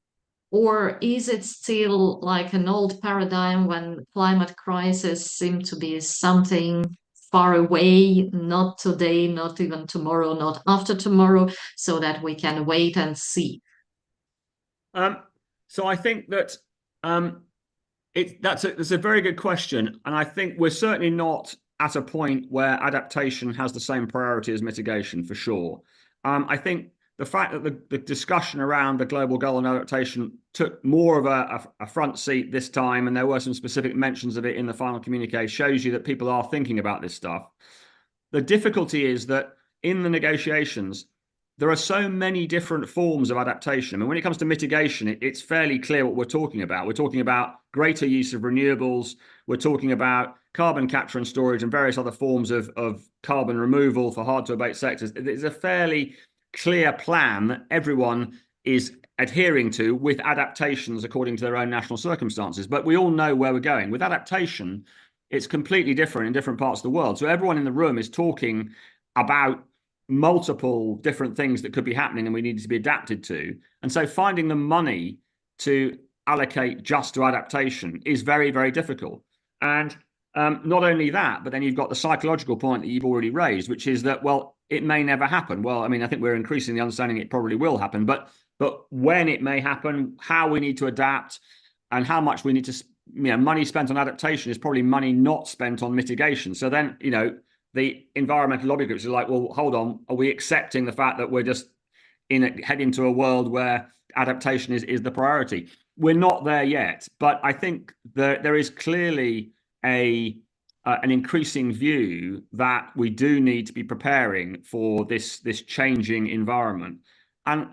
Or is it still like an old paradigm when climate crisis seem to be something far away, not today, not even tomorrow, not after tomorrow, so that we can wait and see? So I think that that's a very good question. And I think we're certainly not at a point where adaptation has the same priority as mitigation, for sure. I think the fact that the discussion around the global goal on adaptation took more of a front seat this time, and there were some specific mentions of it in the final communique, shows you that people are thinking about this stuff. The difficulty is that in the negotiations, there are so many different forms of adaptation. And when it comes to mitigation, it's fairly clear what we're talking about. We're talking about greater use of renewables. We're talking about carbon capture and storage and various other forms of carbon removal for hard to abate sectors. It's a fairly clear plan that everyone is adhering to with adaptations according to their own national circumstances. But we all know where we're going. With adaptation, it's completely different in different parts of the world. So everyone in the room is talking about multiple different things that could be happening and we need to be adapted to. And so finding the money to allocate just to adaptation is very, very difficult. And not only that, but then you've got the psychological point that you've already raised, which is that, well, it may never happen. Well, I mean, I think we're increasingly understanding it probably will happen, but when it may happen, how we need to adapt and how much we need to, money spent on adaptation is probably money not spent on mitigation. So then, the environmental lobby groups are like, well, hold on, are we accepting the fact that we're just heading to a world where adaptation is the priority? We're not there yet, but I think there is clearly a an increasing view that we do need to be preparing for this changing environment. And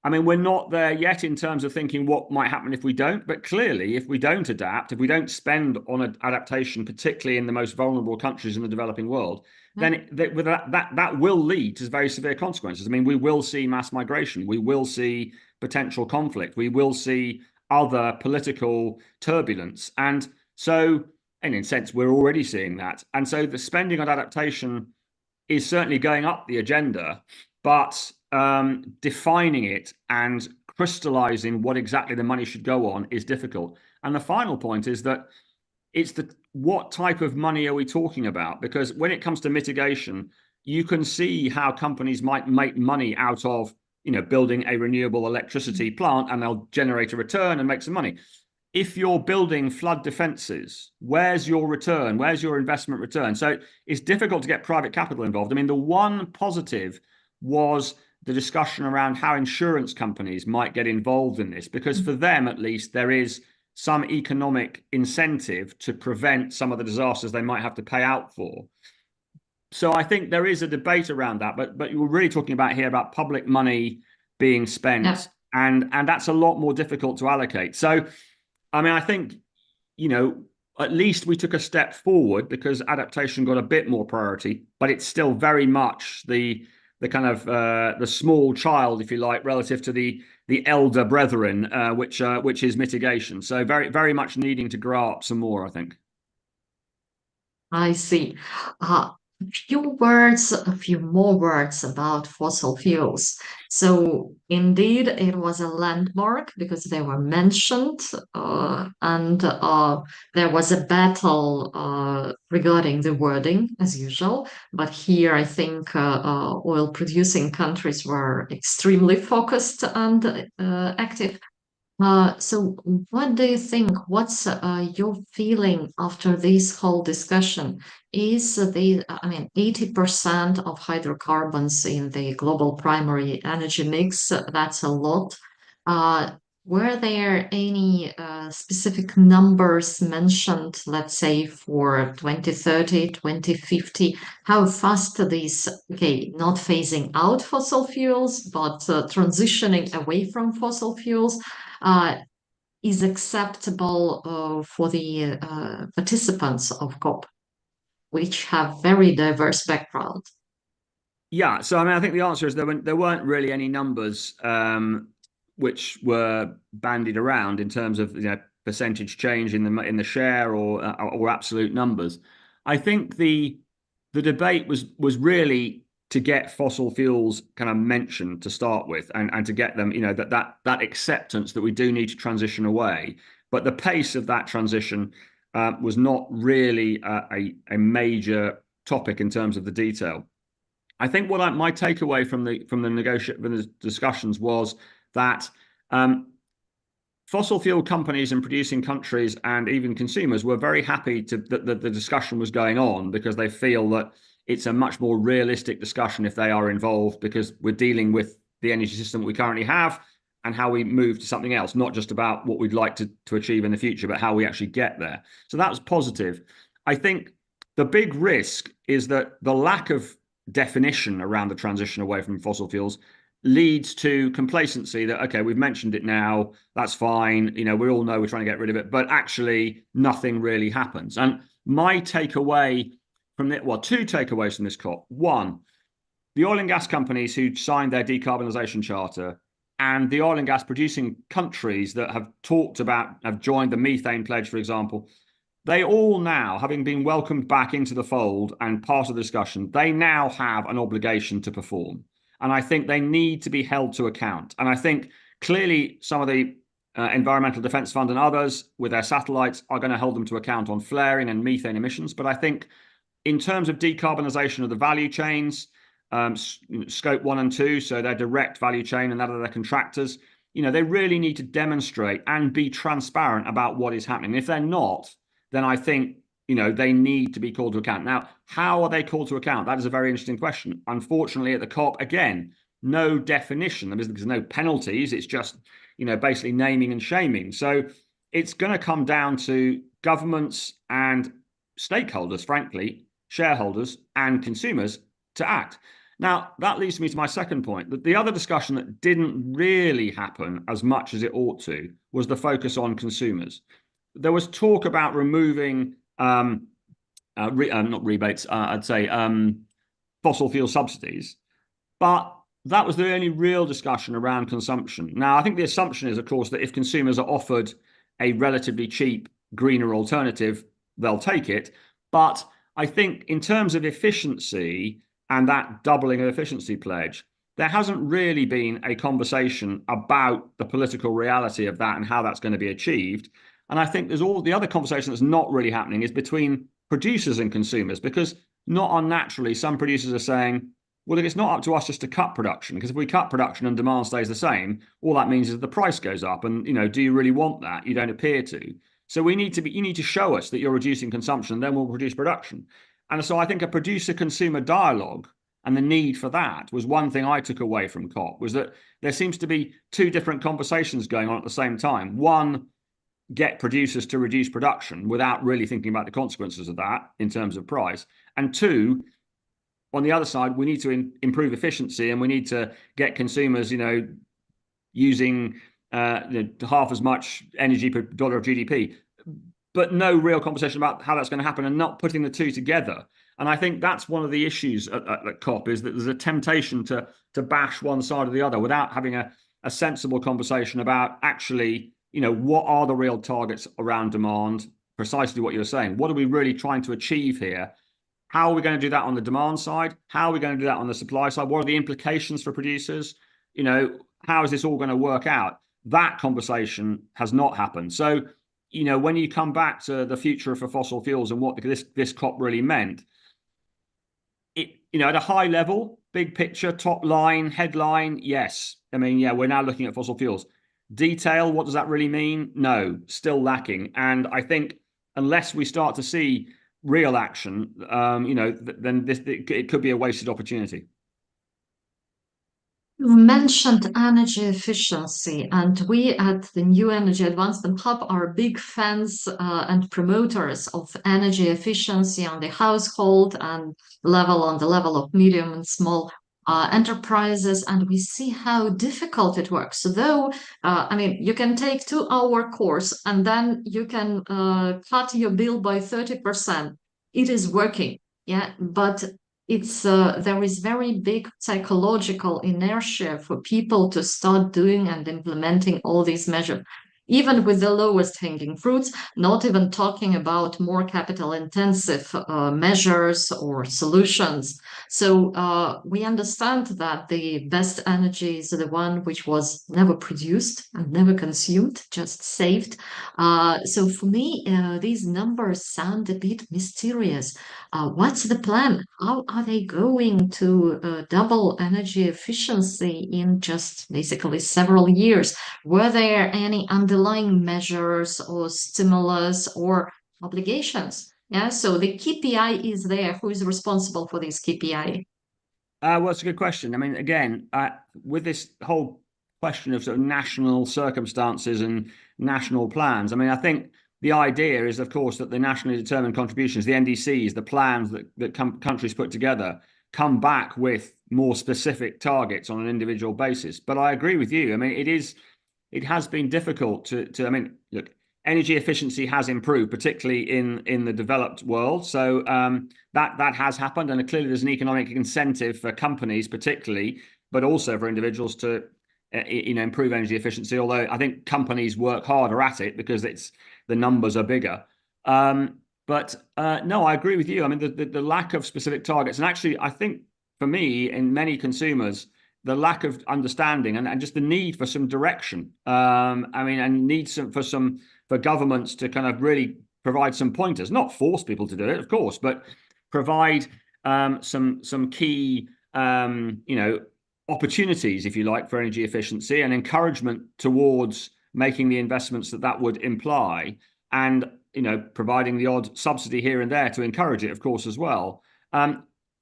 I mean, we're not there yet in terms of thinking what might happen if we don't, but clearly, if we don't adapt, if we don't spend on adaptation, particularly in the most vulnerable countries in the developing world, then that will lead to very severe consequences. I mean, we will see mass migration, we will see potential conflict, we will see other political turbulence. And so, and in a sense, we're already seeing that. And so the spending on adaptation is certainly going up the agenda, but defining it and crystallizing what exactly the money should go on is difficult. And the final point is that it's what type of money are we talking about? Because when it comes to mitigation, you can see how companies might make money out of, building a renewable electricity plant, and they'll generate a return and make some money. If you're building flood defenses, where's your return? Where's your investment return? So it's difficult to get private capital involved. I mean, the one positive was the discussion around how insurance companies might get involved in this, because for them, at least, there is some economic incentive to prevent some of the disasters they might have to pay out for. So I think there is a debate around that, but you were really talking about here about public money being spent, and that's a lot more difficult to allocate. So, I mean, I think, at least we took a step forward because adaptation got a bit more priority, but it's still very much the kind of the small child, if you like, relative to the elder brethren, which is mitigation. So very, very much needing to grow up some more, I think. I see. A few more words about fossil fuels. So indeed, it was a landmark because they were mentioned, and there was a battle regarding the wording, as usual. But here, I think oil-producing countries were extremely focused and active. So what do you think? What's your feeling after this whole discussion? Is 80% of hydrocarbons in the global primary energy mix, that's a lot. Were there any specific numbers mentioned, let's say for 2030, 2050? How fast these, not phasing out fossil fuels, but transitioning away from fossil fuels is acceptable for the participants of COP, which have very diverse backgrounds? Yeah, so I mean, I think the answer is there weren't really any numbers which were bandied around in terms of percentage change in the share or absolute numbers. I think the debate was really to get fossil fuels kind of mentioned to start with, and to get them, that acceptance that we do need to transition away. But the pace of that transition was not really a major topic in terms of the detail. I think my takeaway from the discussions was that fossil fuel companies and producing countries and even consumers were very happy that the discussion was going on, because they feel that it's a much more realistic discussion if they are involved, because we're dealing with the energy system that we currently have and how we move to something else, not just about what we'd like to achieve in the future, but how we actually get there. So that was positive. I think the big risk is that the lack of definition around the transition away from fossil fuels leads to complacency that, okay, we've mentioned it now, that's fine, we all know we're trying to get rid of it, but actually nothing really happens. And my takeaway from two takeaways from this COP. One, the oil and gas companies who signed their decarbonisation charter and the oil and gas producing countries that have joined the methane pledge, for example, they all now, having been welcomed back into the fold and part of the discussion, they now have an obligation to perform. And I think they need to be held to account. And I think clearly some of the Environmental Defence Fund and others with their satellites are going to hold them to account on flaring and methane emissions. But I think in terms of decarbonisation of the value chains, scope 1 and 2, so their direct value chain and that of their contractors, they really need to demonstrate and be transparent about what is happening. If they're not, then I think they need to be called to account. Now, how are they called to account? That is a very interesting question. Unfortunately, at the COP, again, no definition. There's no penalties. It's just, basically naming and shaming. So it's going to come down to governments and stakeholders, frankly, shareholders and consumers, to act. Now, that leads me to my second point, that the other discussion that didn't really happen as much as it ought to was the focus on consumers. There was talk about removing not rebates, I'd say fossil fuel subsidies, but that was the only real discussion around consumption. Now, I think the assumption is, of course, that if consumers are offered a relatively cheap, greener alternative, they'll take it. But I think in terms of efficiency and that doubling of efficiency pledge, there hasn't really been a conversation about the political reality of that and how that's going to be achieved. And I think there's all the other conversation that's not really happening is between producers and consumers, because not unnaturally, some producers are saying, well, it's not up to us just to cut production, because if we cut production and demand stays the same, all that means is the price goes up. And, do you really want that? You don't appear to. So you need to show us that you're reducing consumption, then we'll reduce production. And so I think a producer-consumer dialogue and the need for that was one thing I took away from COP, was that there seems to be two different conversations going on at the same time. One, get producers to reduce production without really thinking about the consequences of that in terms of price. And two, on the other side, we need to improve efficiency, and we need to get consumers, using half as much energy per dollar of GDP, but no real conversation about how that's going to happen and not putting the two together. And I think that's one of the issues at COP, is that there's a temptation to bash one side or the other without having a sensible conversation about actually, what are the real targets around demand, precisely what you're saying. What are we really trying to achieve here? How are we going to do that on the demand side? How are we going to do that on the supply side? What are the implications for producers? How is this all going to work out? That conversation has not happened. So, when you come back to the future for fossil fuels and what this COP really meant, at a high level, big picture, top line, headline, yes. We're now looking at fossil fuels. Detail, what does that really mean? No, still lacking. And I think unless we start to see real action, then it could be a wasted opportunity. You mentioned energy efficiency, and we at the New Energy Advancement Hub are big fans and promoters of energy efficiency on the household and on the level of medium and small enterprises, and we see how difficult it works. So though, you can take 2-hour course and then you can cut your bill by 30%. It is working, yeah, but there is very big psychological inertia for people to start doing and implementing all these measures, even with the lowest hanging fruits, not even talking about more capital intensive measures or solutions. So we understand that the best energy is the one which was never produced and never consumed, just saved. So for me, these numbers sound a bit mysterious. What's the plan? How are they going to double energy efficiency in just basically several years? Were there any underlying measures or stimulus or obligations? Yeah, so the KPI is there. Who is responsible for this KPI? Well, it's a good question. Again, with this whole question of sort of national circumstances and national plans, I think the idea is, of course, that the nationally determined contributions, the NDCs, the plans that countries put together, come back with more specific targets on an individual basis. But I agree with you. It has been difficult to look, energy efficiency has improved, particularly in the developed world. So that has happened, and clearly there's an economic incentive for companies, particularly, but also for individuals to improve energy efficiency. Although I think companies work harder at it because the numbers are bigger. But no, I agree with you. The lack of specific targets, and actually, I think for me, in many consumers, the lack of understanding and just the need for some direction. And need for governments to kind of really provide some pointers, not force people to do it, of course, but provide some key opportunities, if you like, for energy efficiency and encouragement towards making the investments that would imply, and providing the odd subsidy here and there to encourage it, of course, as well,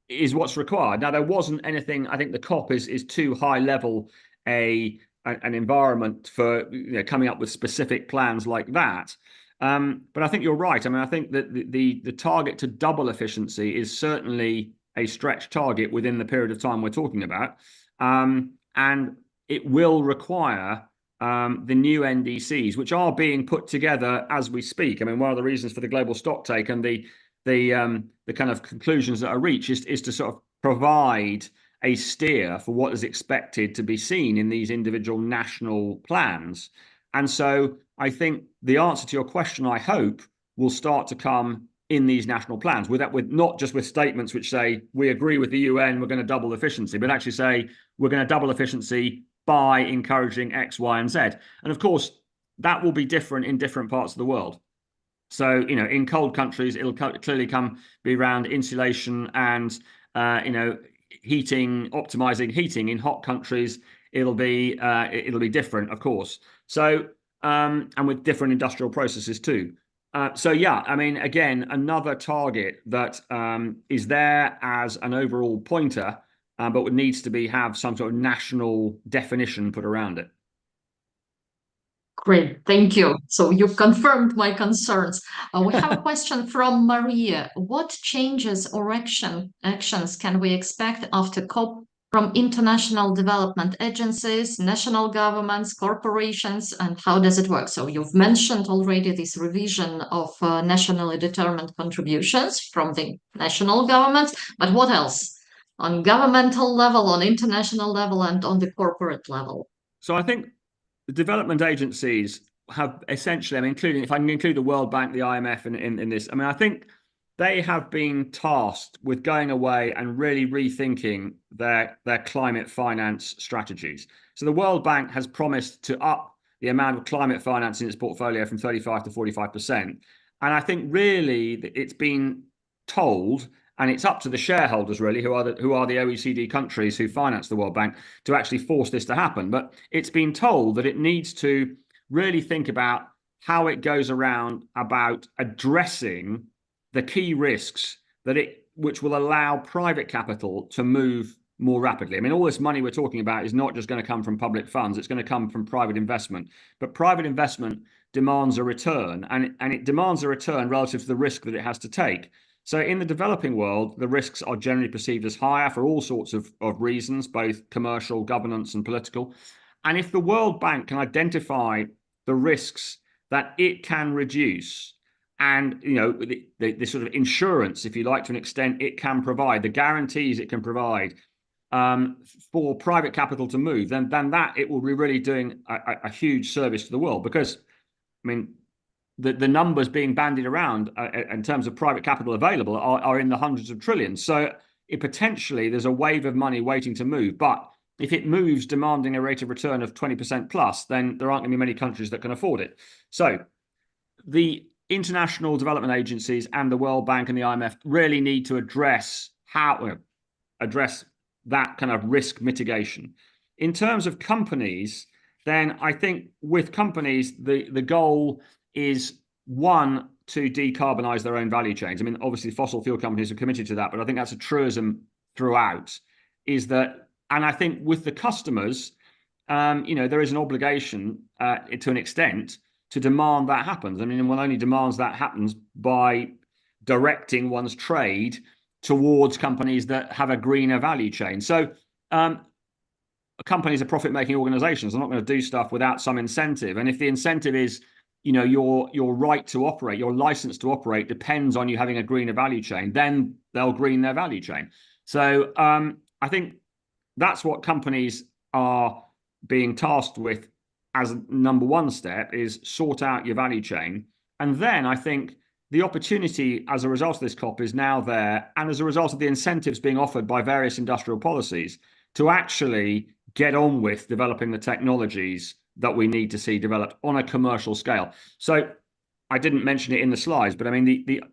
is what's required. Now, there wasn't anything. I think the COP is too high level an environment for coming up with specific plans like that. But I think you're right. I mean, I think that the target to double efficiency is certainly a stretch target within the period of time we're talking about. And it will require the new NDCs, which are being put together as we speak. I mean, one of the reasons for the global stock take and the kind of conclusions that are reached is to sort of provide a steer for what is expected to be seen in these individual national plans. And so I think the answer to your question, I hope, will start to come in these national plans, with not just with statements which say we agree with the UN, we're going to double efficiency, but actually say we're going to double efficiency by encouraging X, Y, and Z. And of course, that will be different in different parts of the world. So, in cold countries, it'll clearly be around insulation and, heating, optimizing heating. In hot countries, it'll be different, of course. So, and with different industrial processes too. So yeah, I mean, again, another target that is there as an overall pointer, but needs to have some sort of national definition put around it. Great, thank you. So you confirmed my concerns. We have a question from Maria. What changes or actions can we expect after COP from international development agencies, national governments, corporations, and how does it work? So you've mentioned already this revision of nationally determined contributions from the national governments, but what else? On governmental level, on international level, and on the corporate level? So I think the development agencies have essentially, I mean, if I can include the World Bank, the IMF in this, I mean, I think they have been tasked with going away and really rethinking their climate finance strategies. So the World Bank has promised to up the amount of climate finance in its portfolio from 35 to 45%. And I think really it's been told, and it's up to the shareholders really, who are the OECD countries who finance the World Bank, to actually force this to happen. But it's been told that it needs to really think about how it goes around about addressing the key risks which will allow private capital to move more rapidly. I mean, all this money we're talking about is not just going to come from public funds, it's going to come from private investment. But private investment demands a return, and it demands a return relative to the risk that it has to take. So in the developing world, the risks are generally perceived as higher for all sorts of reasons, both commercial, governance, and political. And if the World Bank can identify the risks that it can reduce, and the sort of insurance, if you like, to an extent, it can provide, the guarantees it can provide for private capital to move, then that it will be really doing a huge service to the world. Because, I mean, the numbers being bandied around in terms of private capital available are in the hundreds of trillions. So potentially there's a wave of money waiting to move. But if it moves demanding a rate of return of 20% plus, then there aren't going to be many countries that can afford it. So the international development agencies and the World Bank and the IMF really need to address that kind of risk mitigation. In terms of companies, then I think with companies, the goal is, one, to decarbonize their own value chains. I mean, obviously fossil fuel companies are committed to that, but I think that's a truism throughout, is that, and I think with the customers, there is an obligation to an extent to demand that happens. I mean, one only demands that happens by directing one's trade towards companies that have a greener value chain. So companies are profit-making organizations. They're not going to do stuff without some incentive. And if the incentive is, your right to operate, your license to operate depends on you having a greener value chain, then they'll green their value chain. So I think that's what companies are being tasked with as number one step, is sort out your value chain. And then I think the opportunity as a result of this COP is now there, and as a result of the incentives being offered by various industrial policies, to actually get on with developing the technologies that we need to see developed on a commercial scale. So I didn't mention it in the slides, but I mean,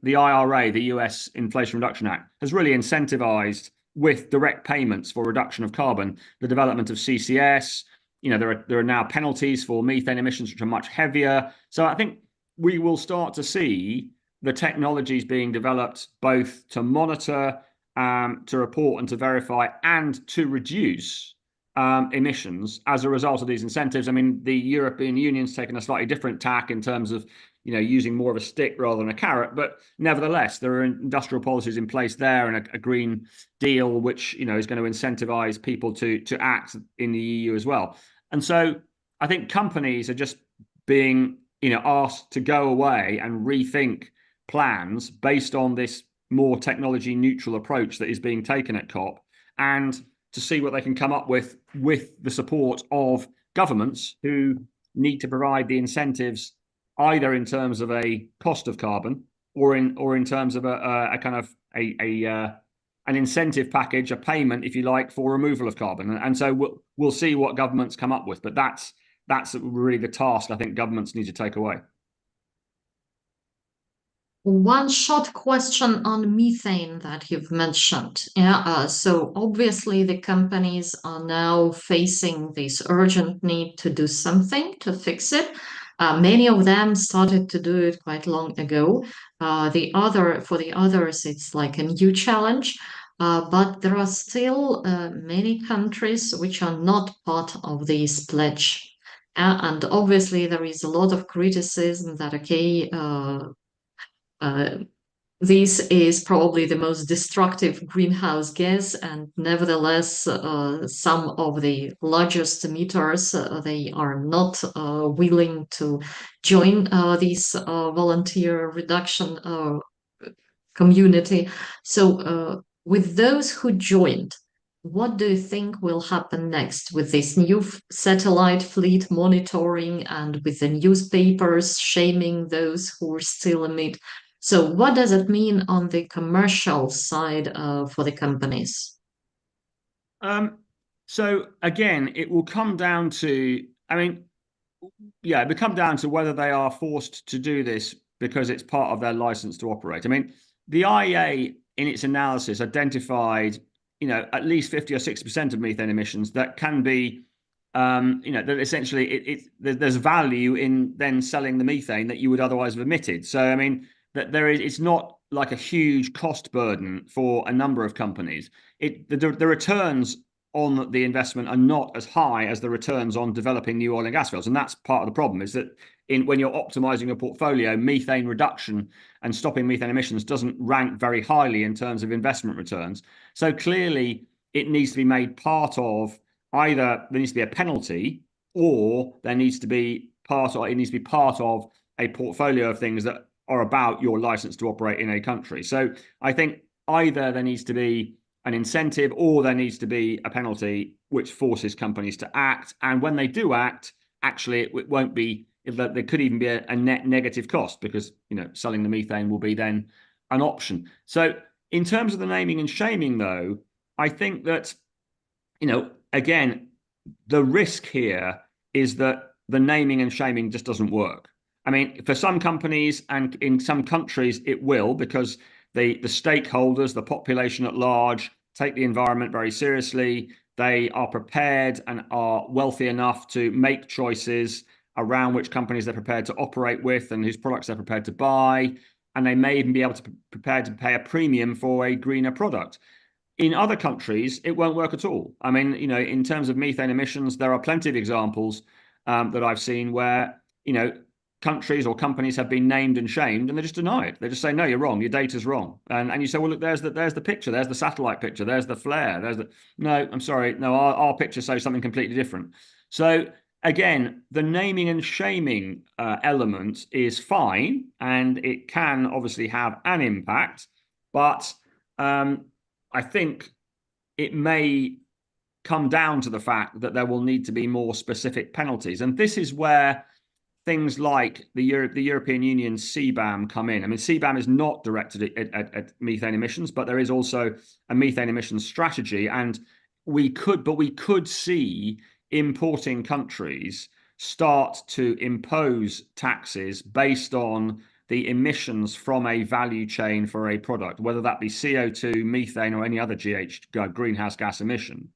the IRA, the US Inflation Reduction Act, has really incentivized, with direct payments for reduction of carbon, the development of CCS. There are now penalties for methane emissions, which are much heavier. So I think we will start to see the technologies being developed both to monitor, to report and to verify, and to reduce emissions as a result of these incentives. I mean, the European Union's taken a slightly different tack in terms of using more of a stick rather than a carrot. But nevertheless, there are industrial policies in place there, and a Green Deal, which is going to incentivize people to act in the EU as well. And so I think companies are just being asked to go away and rethink plans based on this more technology neutral approach that is being taken at COP, and to see what they can come up with the support of governments who need to provide the incentives, either in terms of a cost of carbon or in terms of a kind of an incentive package, a payment, if you like, for removal of carbon. And so we'll see what governments come up with. But that's really the task I think governments need to take away. One short question on methane that you've mentioned. Yeah, so obviously the companies are now facing this urgent need to do something to fix it. Many of them started to do it quite long ago. For the others, it's like a new challenge. But there are still many countries which are not part of this pledge. And obviously there is a lot of criticism that, okay, uh, this is probably the most destructive greenhouse gas, and nevertheless, some of the largest emitters they are not willing to join this volunteer reduction community. So, with those who joined, what do you think will happen next with this new satellite fleet monitoring and with the newspapers shaming those who still emit? So, what does it mean on the commercial side for the companies? So again, it will come down to, it will come down to whether they are forced to do this because it's part of their license to operate. The IEA in its analysis identified, at least 50 or 60% of methane emissions that can be, that essentially there's value in then selling the methane that you would otherwise have emitted. So, that it's not like a huge cost burden for a number of companies. The returns on the investment are not as high as the returns on developing new oil and gas fields. And that's part of the problem, is that when you're optimizing your portfolio, methane reduction and stopping methane emissions doesn't rank very highly in terms of investment returns. So clearly it needs to be made part of, either there needs to be a penalty, or it needs to be part of a portfolio of things that are about your license to operate in a country. So I think either there needs to be an incentive or there needs to be a penalty which forces companies to act. And when they do act, actually it won't be, there could even be a net negative cost, because selling the methane will be then an option. So in terms of the naming and shaming, though, I think that again, the risk here is that the naming and shaming just doesn't work. For some companies and in some countries it will, because the stakeholders, the population at large, take the environment very seriously. They are prepared and are wealthy enough to make choices around which companies they're prepared to operate with and whose products they're prepared to buy. And they may even be able to prepare to pay a premium for a greener product. In other countries, it won't work at all. In terms of methane emissions, there are plenty of examples that I've seen where, countries or companies have been named and shamed, and they just deny it. They just say, no, you're wrong, your data's wrong. And you say, well, look, there's the picture, there's the satellite picture, there's the flare, no, I'm sorry, no, our picture shows something completely different. So again, the naming and shaming element is fine, and it can obviously have an impact, but I think it may come down to the fact that there will need to be more specific penalties. And this is where things like the European Union's CBAM come in. CBAM is not directed at methane emissions, but there is also a methane emissions strategy. And we could see importing countries start to impose taxes based on the emissions from a value chain for a product, whether that be CO2, methane, or any other greenhouse gas emission.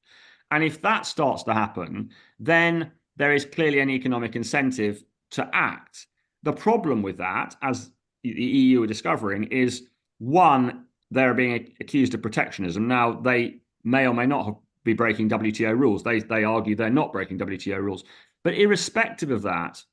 And if that starts to happen, then there is clearly an economic incentive to act. The problem with that, as the EU are discovering, is, one, they're being accused of protectionism. Now, they may or may not be breaking WTO rules. They argue they're not breaking WTO rules. But irrespective of that,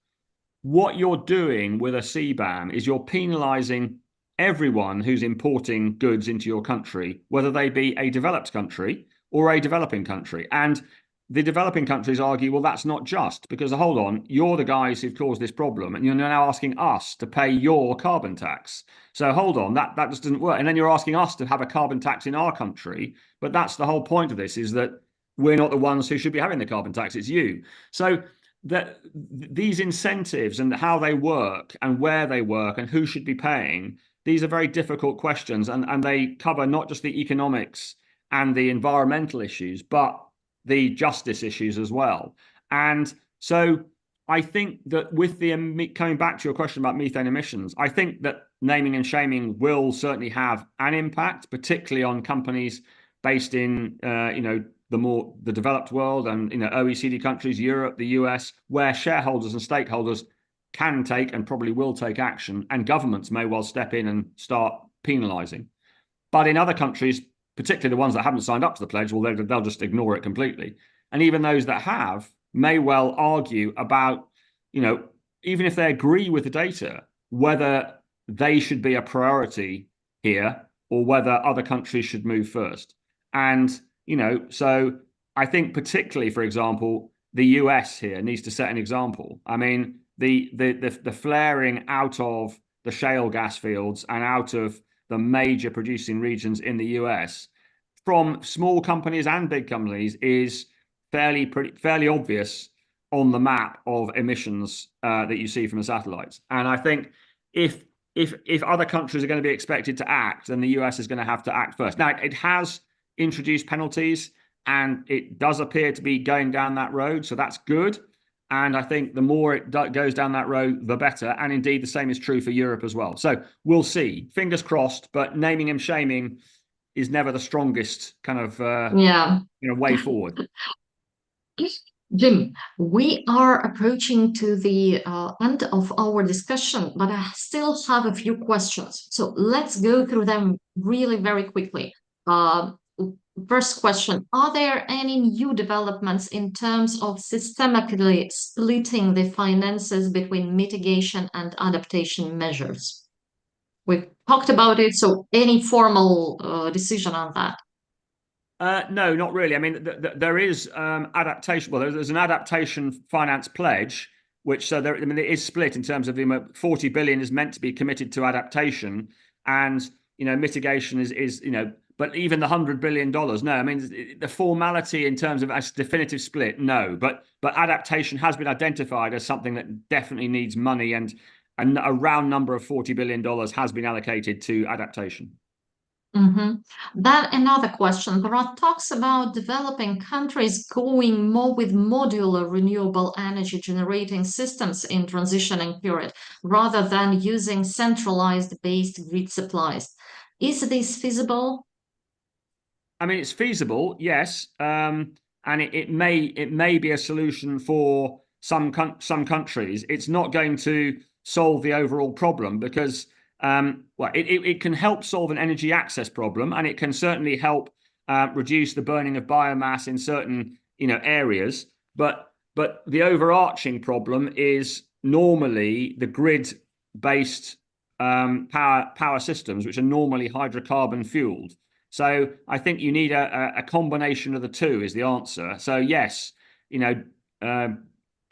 what you're doing with a CBAM is you're penalizing everyone who's importing goods into your country, whether they be a developed country or a developing country. And the developing countries argue, well, that's not just, because hold on, you're the guys who've caused this problem, and you're now asking us to pay your carbon tax. So hold on, that just doesn't work. And then you're asking us to have a carbon tax in our country, but that's the whole point of this, is that we're not the ones who should be having the carbon tax, it's you. So that these incentives and how they work and where they work and who should be paying, these are very difficult questions, and they cover not just the economics and the environmental issues, but the justice issues as well. And so I think that with the, coming back to your question about methane emissions, I think that naming and shaming will certainly have an impact, particularly on companies based in, the developed world and, OECD countries, Europe, the US, where shareholders and stakeholders can take and probably will take action, and governments may well step in and start penalizing. But in other countries, particularly the ones that haven't signed up to the pledge, well, they'll just ignore it completely. And even those that have may well argue about, even if they agree with the data, whether they should be a priority here or whether other countries should move first. And, so I think particularly, for example, the US here needs to set an example. I mean, the flaring out of the shale gas fields and out of the major producing regions in the US from small companies and big companies is fairly obvious on the map of emissions that you see from the satellites. And I think if other countries are going to be expected to act, then the US is going to have to act first. Now, it has introduced penalties, and it does appear to be going down that road, so that's good. And I think the more it goes down that road, the better. And indeed, the same is true for Europe as well. So we'll see. Fingers crossed. But naming and shaming is never the strongest kind of way forward. Jim, we are approaching to the end of our discussion, but I still have a few questions. So let's go through them really very quickly. First question, are there any new developments in terms of systemically splitting the finances between mitigation and adaptation measures? We've talked about it, so any formal decision on that? No, not really. I mean, there is adaptation. Well, there's an adaptation finance pledge, which it is split in terms of 40 billion is meant to be committed to adaptation, and mitigation is. But even the $100 billion, no. I mean, the formality in terms of a definitive split, no. But adaptation has been identified as something that definitely needs money, and a round number of $40 billion has been allocated to adaptation. Mm-hmm. Then another question. There are talks about developing countries going more with modular renewable energy generating systems in transitioning period, rather than using centralized based grid supplies. Is this feasible? I mean, it's feasible, yes, and it may be a solution for some countries. It's not going to solve the overall problem, because it can help solve an energy access problem, and it can certainly help reduce the burning of biomass in certain areas. But the overarching problem is normally the grid-based power systems, which are normally hydrocarbon fueled. So I think you need a combination of the two is the answer. So yes, the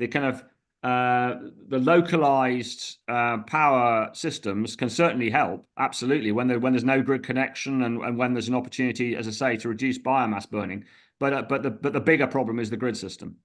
kind of the localized power systems can certainly help, absolutely, when there's no grid connection and when there's an opportunity, as I say, to reduce biomass burning. But the bigger problem is the grid system.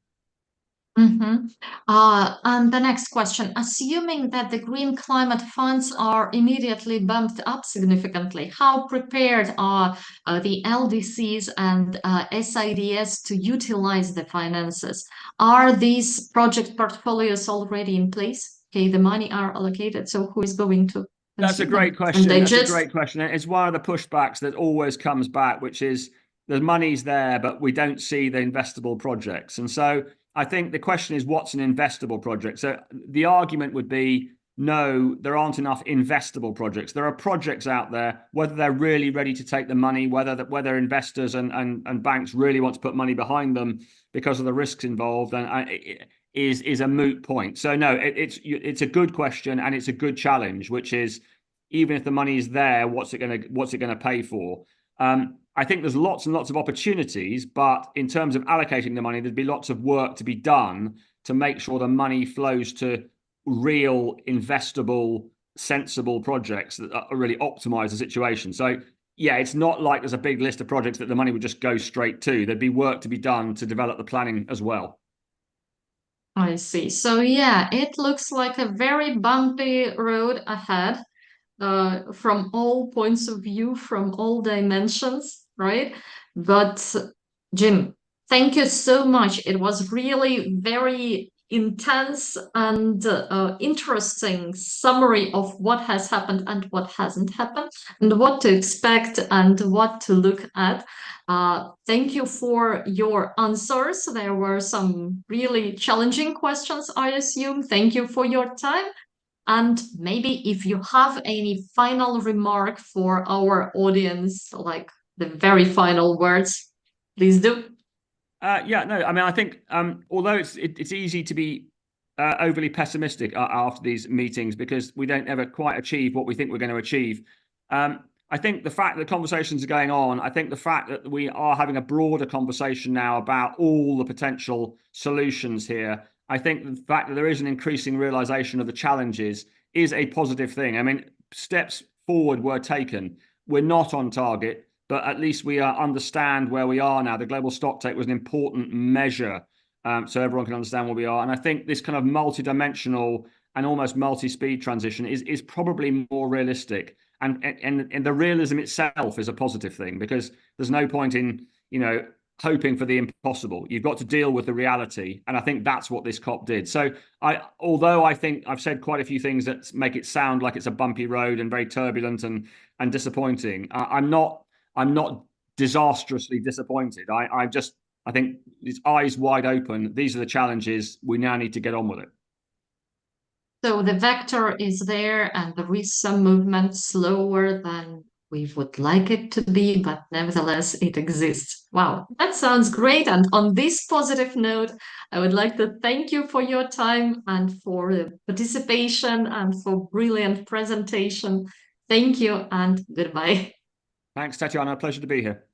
Mm-hmm. And the next question, assuming that the green climate funds are immediately bumped up significantly, how prepared are the LDCs and SIDS to utilize the finances? Are these project portfolios already in place? Okay, the money are allocated, so who is going to? That's a great question. That's a great question. It's one of the pushbacks that always comes back, which is the money's there, but we don't see the investable projects. And so I think the question is, what's an investable project? So the argument would be, no, there aren't enough investable projects. There are projects out there, whether they're really ready to take the money, whether investors and banks really want to put money behind them because of the risks involved. And is a moot point. So no, it's a good question and it's a good challenge, which is, even if the money is there, what's it gonna pay for? I think there's lots and lots of opportunities, but in terms of allocating the money, there'd be lots of work to be done to make sure the money flows to real investable, sensible projects that really optimize the situation. So yeah, it's not like there's a big list of projects that the money would just go straight to. There'd be work to be done to develop the planning as well. I see. So yeah, it looks like a very bumpy road ahead, from all points of view, from all dimensions, right? But Jim, thank you so much. It was really very intense and interesting summary of what has happened and what hasn't happened, and what to expect and what to look at. Thank you for your answers. There were some really challenging questions, I assume. Thank you for your time. And maybe if you have any final remark for our audience, like the very final words, please do. Yeah, no, I mean, I think although it's easy to be overly pessimistic after these meetings because we don't ever quite achieve what we think we're going to achieve. I think the fact that conversations are going on, I think the fact that we are having a broader conversation now about all the potential solutions here, I think the fact that there is an increasing realization of the challenges is a positive thing. I mean, steps forward were taken. We're not on target, but at least we understand where we are now. The global stocktake was an important measure, so everyone can understand where we are. And I think this kind of multi-dimensional and almost multi-speed transition is probably more realistic. And the realism itself is a positive thing, because there's no point in, hoping for the impossible. You've got to deal with the reality. And I think that's what this COP did. So although I think I've said quite a few things that make it sound like it's a bumpy road and very turbulent and disappointing, I'm not disastrously disappointed. I think it's eyes wide open. These are the challenges. We now need to get on with it. So the vector is there, and there is some movement slower than we would like it to be, but nevertheless, it exists. Wow, that sounds great. And on this positive note, I would like to thank you for your time and for the participation and for brilliant presentation. Thank you and goodbye. Thanks, Tatiana. Pleasure to be here.